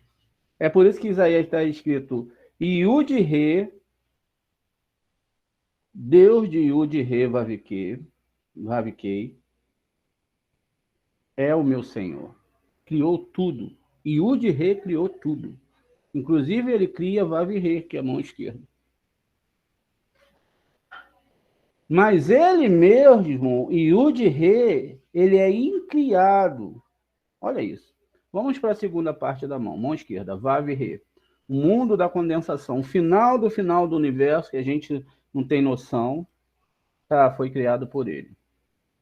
É por isso que Isaías está escrito Yud-Re, Deus de Yud, Re, Vav-Kei, é o meu Senhor. Criou tudo. E Yud, Re criou tudo. Inclusive, ele cria Vav-Re, que é a mão esquerda. Mas ele mesmo, Yud-Re, ele é incriado. Olha isso. Vamos para a segunda parte da mão esquerda, Vav-Re. O mundo da condensação, o final do universo, que a gente não tem noção, foi criado por ele.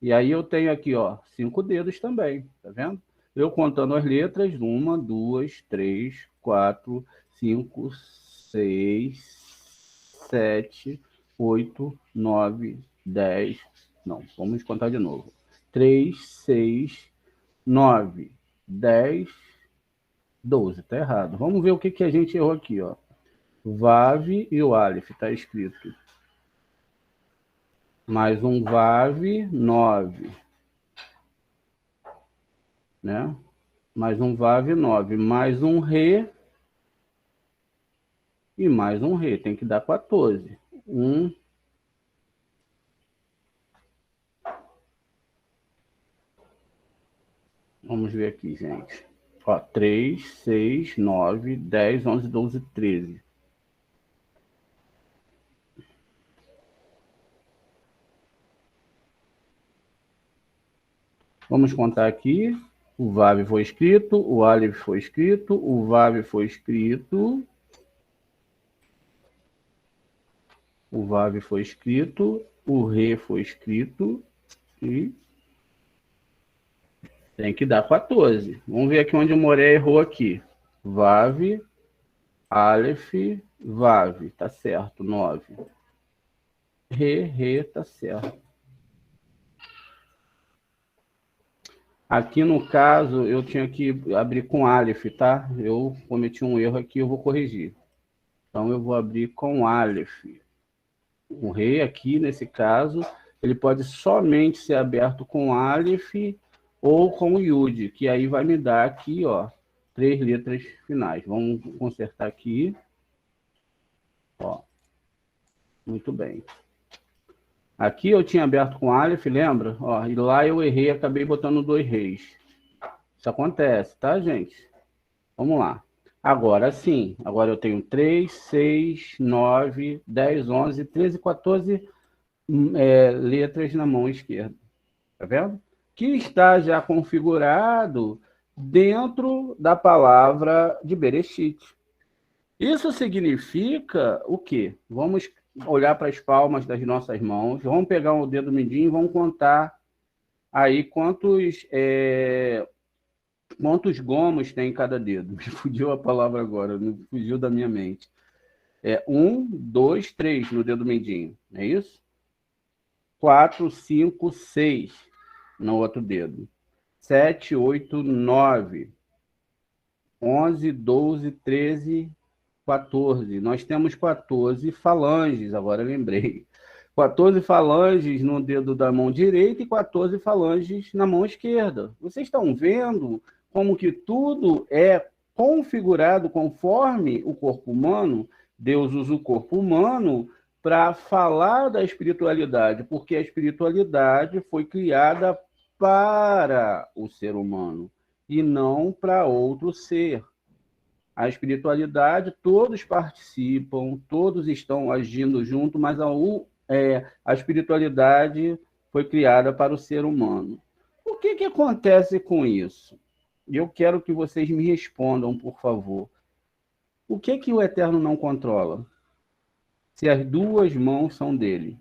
E aí eu tenho aqui, ó, 5 dedos também, tá vendo? Eu contando as letras, 1, 2, 3, 4, 5, 6, 7, 8, 9, 10. Não, vamos contar de novo. 3, 6, 9, 10, 12. Tá errado. Vamos ver o que a gente errou aqui, ó. Vav e o Aleph, tá escrito. Mais um Vav, 9. Né? Mais um Vav, 9. Mais um Re. E mais um Re. Tem que dar 14. 1. Vamos ver aqui, gente. Ó, 3, 6, 9, 10, 11, 12, 13. Vamos contar aqui. O Vav foi escrito, o Aleph foi escrito, o Vav foi escrito. O Vav foi escrito, o Re foi escrito e tem que dar 14. Vamos ver aqui onde o Moré errou aqui. Vav, Aleph, Vav, tá certo, 9. Re, tá certo. Aqui no caso, eu tinha que abrir com Aleph, tá? Eu cometi um erro aqui, eu vou corrigir. Então, eu vou abrir com Aleph. O Re aqui, nesse caso, ele pode somente ser aberto com Aleph ou com Yud, que aí vai me dar aqui, ó, 3 letras finais. Vamos consertar aqui. Ó. Muito bem. Aqui eu tinha aberto com Aleph, lembra? Ó, e lá eu errei, acabei botando 2 reis. Isso acontece, tá, gente? Vamos lá. Agora sim. Agora eu tenho 3, 6, 9, 10, 11, 13, 14 letras na mão esquerda. Tá vendo? Que está já configurado dentro da palavra de Bereshit. Isso significa o quê? Vamos olhar para as palmas das nossas mãos, vamos pegar o dedo mindinho e vamos contar aí quantos gomos tem em cada dedo. Me fugiu a palavra agora, me fugiu da minha mente. 1, 2, 3 no dedo mindinho, não é isso? 4, 5, 6 no outro dedo. 7, 8, 9. 11, 12, 13, 14. Nós temos 14 falanges, agora lembrei. 14 falanges no dedo da mão direita e 14 falanges na mão esquerda. Vocês estão vendo como que tudo é configurado conforme o corpo humano? Deus usa o corpo humano para falar da espiritualidade, porque a espiritualidade foi criada para o ser humano e não para outro ser. A espiritualidade, todos participam, todos estão agindo junto, mas a espiritualidade foi criada para o ser humano. O que acontece com isso? Eu quero que vocês me respondam, por favor. O que o Eterno não controla? Se as 2 mãos são dele.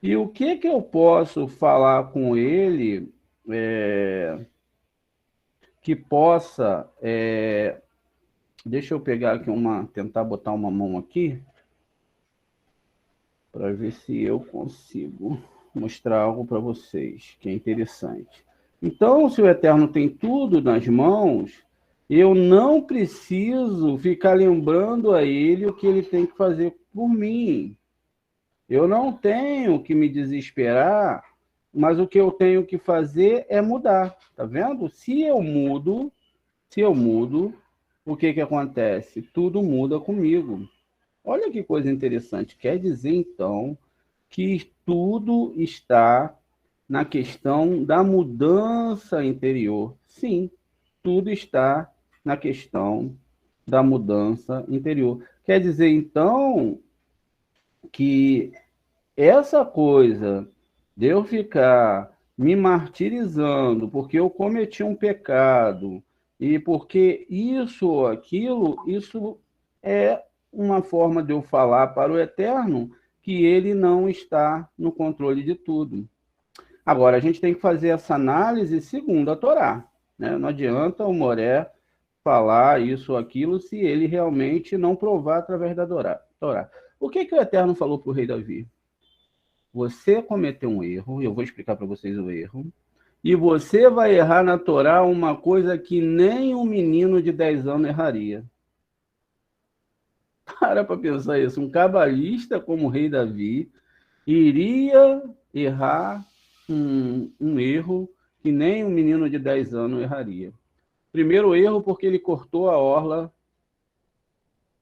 E o que eu posso falar com ele que possa... deixa eu pegar aqui tentar botar uma mão aqui, para ver se eu consigo mostrar algo para vocês, que é interessante. Então, se o Eterno tem tudo nas mãos, eu não preciso ficar lembrando a ele o que ele tem que fazer por mim. Eu não tenho que me desesperar, mas o que eu tenho que fazer é mudar, tá vendo? Se eu mudo, o que acontece? Tudo muda comigo. Olha que coisa interessante. Quer dizer, então, que tudo está na questão da mudança interior. Sim, tudo está na questão da mudança interior. Quer dizer, então, que essa coisa de eu ficar me martirizando porque eu cometi um pecado e porque isso ou aquilo, isso é uma forma de eu falar para o Eterno que ele não está no controle de tudo. Agora, a gente tem que fazer essa análise segundo a Torá, né? Não adianta o Moré falar isso ou aquilo se ele realmente não provar através da Torá. O que o Eterno falou para o rei Davi? Você cometeu um erro, eu vou explicar para vocês o erro, e você vai errar na Torá uma coisa que nem um menino de 10 anos erraria. Para pensar isso, um cabalista como o rei Davi iria errar um erro que nem um menino de 10 anos erraria. Primeiro erro porque ele cortou a orla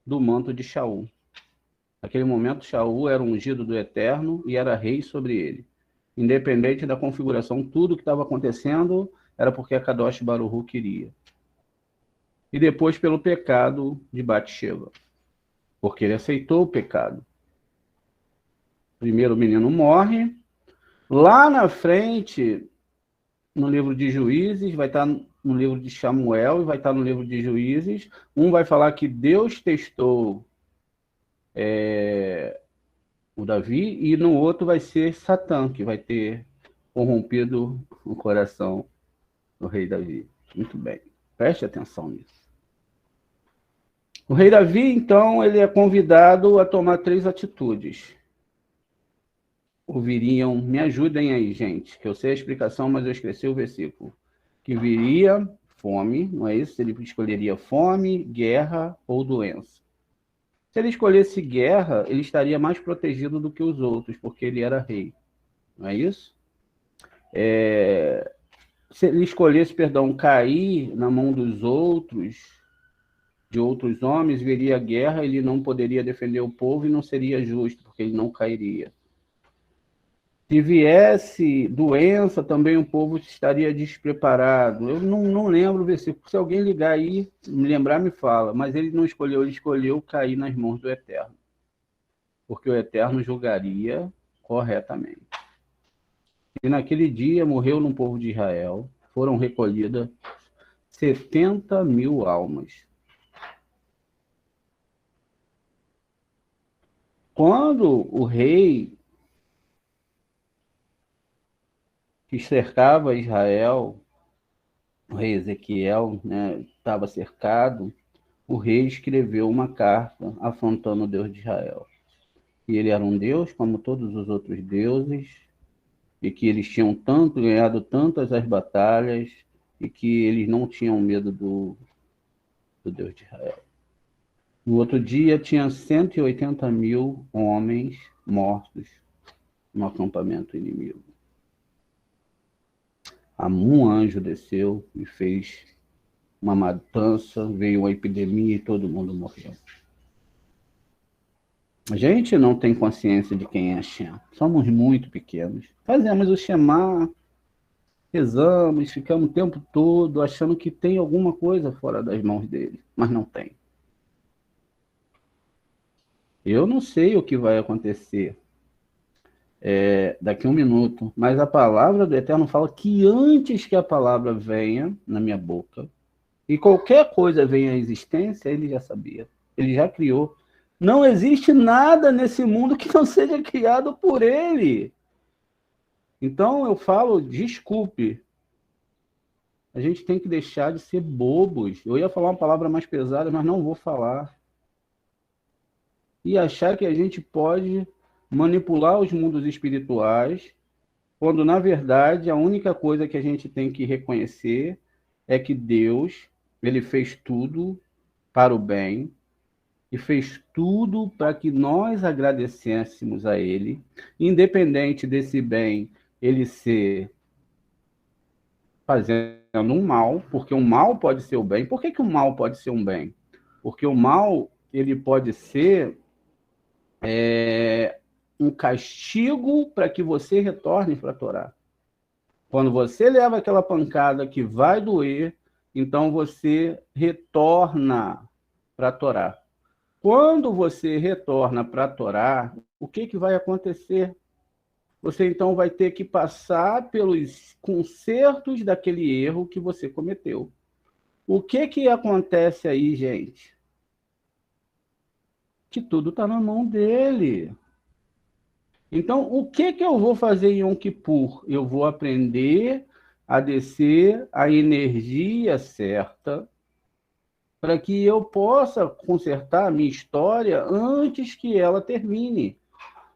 do manto de Shaul. Naquele momento, Shaul era ungido do Eterno e era rei sobre ele. Independente da configuração, tudo que estava acontecendo era porque a Kadosh Baruch Hu queria. E depois pelo pecado de Batseba, porque ele aceitou o pecado. Primeiro o menino morre. Lá na frente, no livro de Juízes, vai estar no livro de Samuel e vai estar no livro de Juízes. Um vai falar que Deus testou o Davi, e no outro vai ser Satã, que vai ter corrompido o coração do rei Davi. Muito bem, preste atenção nisso. O rei Davi, então, ele é convidado a tomar 3 atitudes. Ouviriam, me ajudem aí, gente, que eu sei a explicação, mas eu esqueci o versículo. Que viria fome, não é isso? Ele escolheria fome, guerra ou doença. Se ele escolhesse guerra, ele estaria mais protegido do que os outros, porque ele era rei, não é isso? Se ele escolhesse, perdão, cair na mão dos outros, de outros homens, viria a guerra, ele não poderia defender o povo e não seria justo, porque ele não cairia. Se viesse doença, também o povo estaria despreparado. Eu não lembro o versículo. Se alguém ligar aí, me lembrar, me fala. Mas ele não escolheu, ele escolheu cair nas mãos do Eterno. Porque o Eterno julgaria corretamente. E naquele dia morreu no povo de Israel, foram recolhidas 70.000 almas. Quando o rei que cercava Israel, o rei Ezequiel, né, estava cercado, o rei escreveu uma carta afrontando o Deus de Israel. Que ele era um Deus como todos os outros deuses, e que eles tinham ganhado tantas as batalhas, e que eles não tinham medo do Deus de Israel. No outro dia, tinha 180.000 homens mortos no acampamento inimigo. Um anjo desceu e fez uma matança, veio uma epidemia e todo mundo morreu. A gente não tem consciência de quem é Hashem. Somos muito pequenos. Fazemos o Shema, rezamos, ficamos o tempo todo achando que tem alguma coisa fora das mãos dele, mas não tem. Eu não sei o que vai acontecer daqui a um minuto, mas a palavra do Eterno fala que antes que a palavra venha na minha boca, e qualquer coisa venha à existência, ele já sabia, ele já criou. Não existe nada nesse mundo que não seja criado por ele. Então eu falo, desculpe, a gente tem que deixar de ser bobos. Eu ia falar uma palavra mais pesada, mas não vou falar. E achar que a gente pode manipular os mundos espirituais, quando na verdade a única coisa que a gente tem que reconhecer é que Deus, ele fez tudo para o bem e fez tudo para que nós agradecêssemos a ele, independente desse bem ele ser fazendo um mal, porque o mal pode ser o bem. Por que o mal pode ser um bem? Porque o mal, ele pode ser um castigo para que você retorne para a Torá. Quando você leva aquela pancada que vai doer, então você retorna para a Torá. Quando você retorna para a Torá, o que vai acontecer? Você então vai ter que passar pelos consertos daquele erro que você cometeu. O que acontece aí, gente? Que tudo está na mão dele. Então, o que eu vou fazer em Yom Kippur? Eu vou aprender a descer a energia certa para que eu possa consertar a minha história antes que ela termine.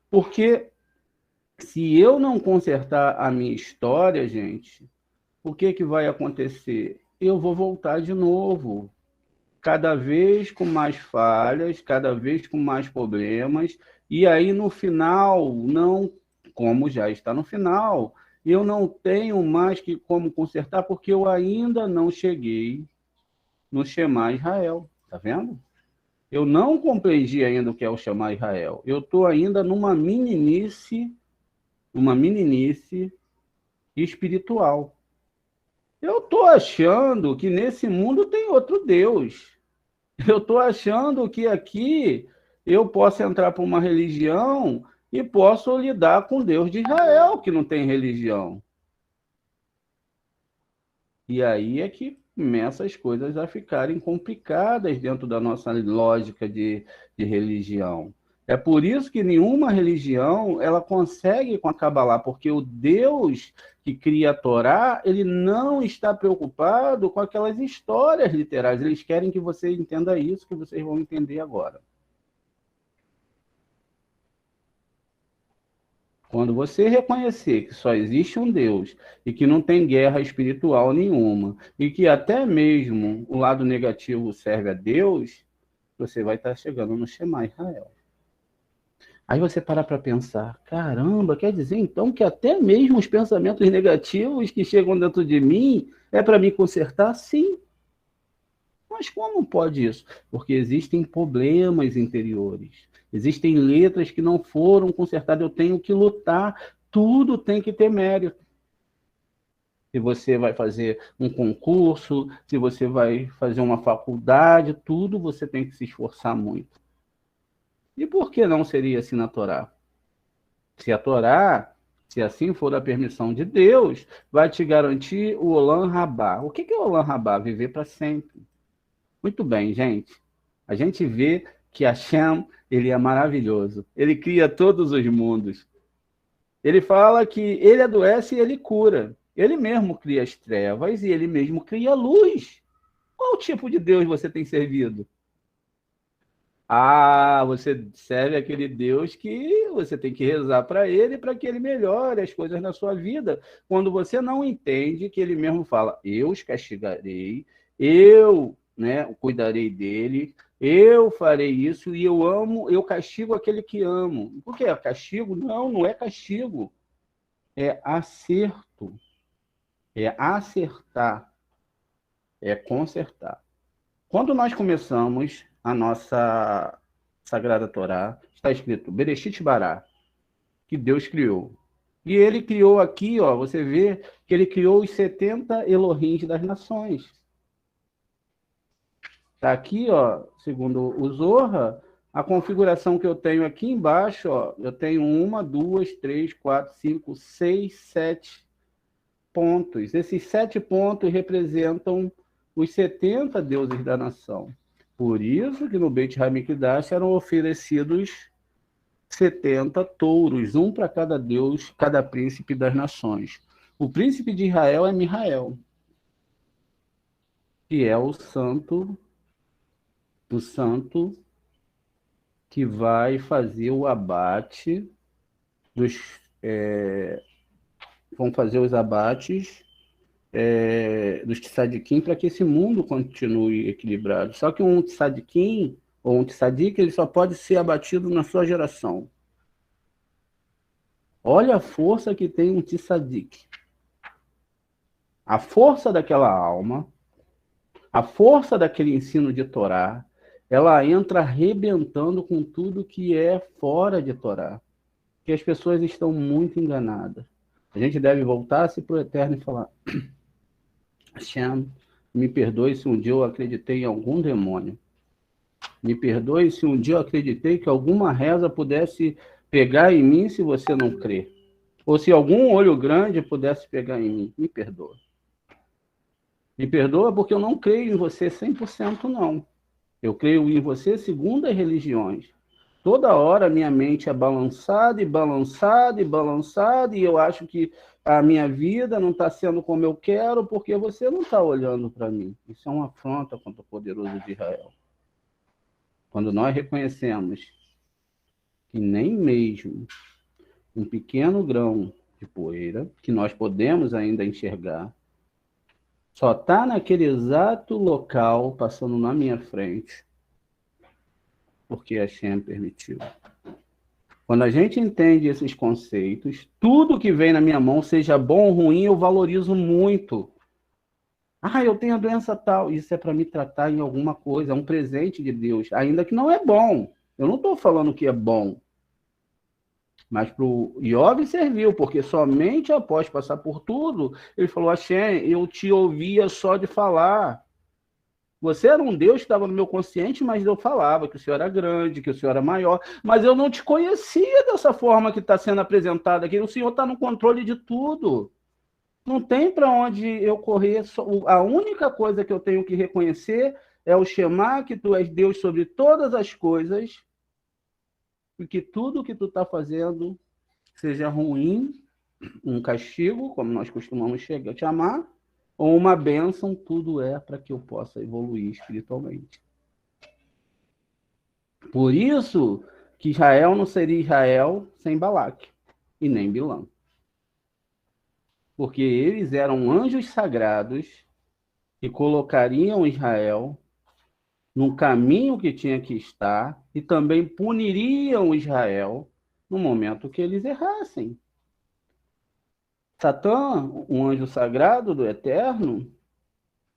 Porque se eu não consertar a minha história, gente, o que vai acontecer? Eu vou voltar de novo, cada vez com mais falhas, cada vez com mais problemas, e aí no final, não, como já está no final, eu não tenho mais que como consertar, porque eu ainda não cheguei no Shema Israel, tá vendo? Eu não compreendi ainda o que é o Shema Israel. Eu estou ainda numa meninice espiritual. Eu estou achando que nesse mundo tem outro Deus. Eu estou achando que aqui eu posso entrar para uma religião e posso lidar com Deus de Israel, que não tem religião. E aí é que começam as coisas a ficarem complicadas dentro da nossa lógica de religião. É por isso que nenhuma religião ela consegue com a Kabbalah, porque o Deus que cria a Torá, ele não está preocupado com aquelas histórias literais. Eles querem que você entenda isso, que vocês vão entender agora. Quando você reconhecer que só existe um Deus e que não tem guerra espiritual nenhuma, e que até mesmo o lado negativo serve a Deus, você vai estar chegando no Shema Israel. Aí você para pensar, caramba, quer dizer então que até mesmo os pensamentos negativos que chegam dentro de mim é para me consertar? Sim. Mas como pode isso? Porque existem problemas interiores. Existem letras que não foram consertadas. Eu tenho que lutar. Tudo tem que ter mérito. Se você vai fazer um concurso, se você vai fazer uma faculdade, tudo você tem que se esforçar muito. E por que não seria assim na Torá? Se a Torá, se assim for da permissão de Deus, vai te garantir o Olam Rabá. O que é o Olam Rabá? Viver para sempre. Muito bem, gente. A gente vê que Hashem, ele é maravilhoso. Ele cria todos os mundos. Ele fala que ele adoece e ele cura. Ele mesmo cria as trevas e ele mesmo cria a luz. Qual tipo de Deus você tem servido? Ah, você serve aquele Deus que você tem que rezar para ele para que ele melhore as coisas na sua vida. Quando você não entende que ele mesmo fala, eu os castigarei, eu, né, cuidarei dele, eu farei isso e eu amo, eu castigo aquele que amo. Por quê? Castigo? Não, não é castigo. É acerto. É acertar. É consertar. Quando nós começamos a nossa Sagrada Torá, está escrito Bereshit Bará, que Deus criou. E ele criou aqui, ó, você vê que ele criou os 70 Elohims das nações. Está aqui, ó, segundo o Zohar, a configuração que eu tenho aqui embaixo, ó, eu tenho 1, 2, 3, 4, 5, 6, 7 pontos. Esses 7 pontos representam os 70 deuses da nação. Por isso que no Beit HaMikdash eram oferecidos 70 touros, um para cada deus, cada príncipe das nações. O príncipe de Israel é Mihael, que é o santo que vai fazer o abate dos... vão fazer os abates dos tzadikim para que esse mundo continue equilibrado. Só que um tzadikim ou um tzadik, ele só pode ser abatido na sua geração. Olha a força que tem um tzadik. A força daquela alma, a força daquele ensino de Torá, ela entra arrebentando com tudo que é fora de Torá. Porque as pessoas estão muito enganadas. A gente deve voltar-se para o Eterno e falar: Hashem, me perdoe se um dia eu acreditei em algum demônio. Me perdoe se um dia eu acreditei que alguma reza pudesse pegar em mim se você não crê. Ou se algum olho grande pudesse pegar em mim. Me perdoa. Me perdoa porque eu não creio em você 100%, não. Eu creio em você segundo as religiões. Toda hora minha mente é balançada e balançada e balançada, e eu acho que a minha vida não está sendo como eu quero, porque você não está olhando para mim. Isso é uma afronta contra o poderoso de Israel. Quando nós reconhecemos que nem mesmo um pequeno grão de poeira, que nós podemos ainda enxergar, só está naquele exato local, passando na minha frente, porque a Shem permitiu. Quando a gente entende esses conceitos, tudo que vem na minha mão, seja bom ou ruim, eu valorizo muito. Ah, eu tenho a doença tal. Isso é para me tratar em alguma coisa, é um presente de Deus, ainda que não é bom. Eu não estou falando que é bom. Mas para o Iov serviu, porque somente após passar por tudo, ele falou: Hashem, eu te ouvia só de falar. Você era um Deus que estava no meu consciente, mas eu falava que o Senhor era grande, que o Senhor era maior, mas eu não te conhecia dessa forma que está sendo apresentada aqui. O Senhor está no controle de tudo. Não tem para onde eu correr. A única coisa que eu tenho que reconhecer é o Shema, que tu és Deus sobre todas as coisas, e que tudo que tu está fazendo, seja ruim, um castigo, como nós costumamos chamar, ou uma bênção, tudo é para que eu possa evoluir espiritualmente. Por isso que Israel não seria Israel sem Balaque e nem Bilã. Porque eles eram anjos sagrados que colocariam Israel no caminho que tinha que estar e também puniriam Israel no momento que eles errassem. Satã, um anjo sagrado do Eterno,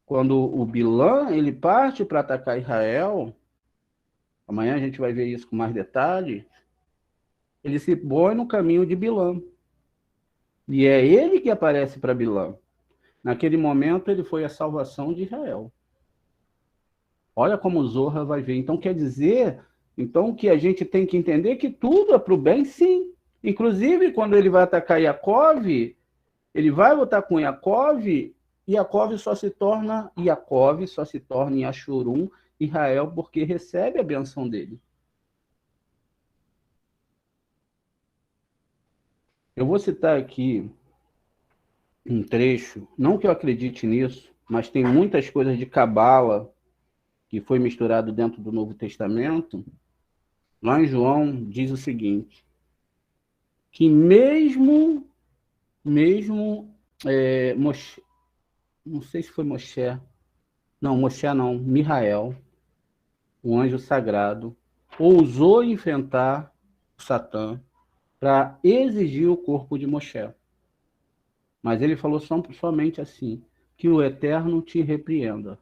quando o Bilã ele parte para atacar Israel, amanhã a gente vai ver isso com mais detalhe, ele se põe no caminho de Bilã. E é ele que aparece para Bilã. Naquele momento, ele foi a salvação de Israel. Olha como Zorra vai ver. Então, quer dizer que a gente tem que entender que tudo é para o bem, sim. Inclusive, quando ele vai atacar Yaakov, ele vai lutar com Yaakov, Yaakov só se torna em Ashurum, Israel, porque recebe a benção dele. Eu vou citar aqui um trecho, não que eu acredite nisso, mas tem muitas coisas de Cabala que foi misturado dentro do Novo Testamento. Lá em João diz o seguinte, que mesmo Moshe, não sei se foi Moshe, não, Mihael, o anjo sagrado, ousou enfrentar Satã para exigir o corpo de Moshe. Mas ele falou somente assim, que o Eterno te repreenda.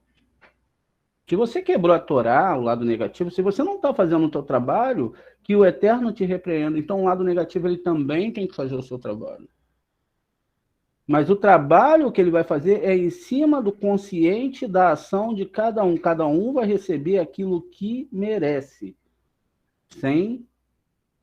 Se você quebrou a Torá, o lado negativo, se você não está fazendo o seu trabalho, que o Eterno te repreenda. Então, o lado negativo, ele também tem que fazer o seu trabalho. Mas o trabalho que ele vai fazer é em cima do consciente da ação de cada um. Cada um vai receber aquilo que merece, sem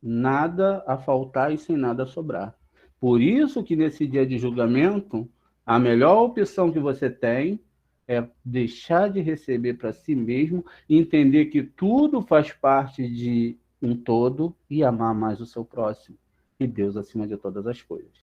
nada a faltar e sem nada a sobrar. Por isso que nesse dia de julgamento, a melhor opção que você tem é deixar de receber para si mesmo e entender que tudo faz parte de um todo e amar mais o seu próximo. E Deus acima de todas as coisas.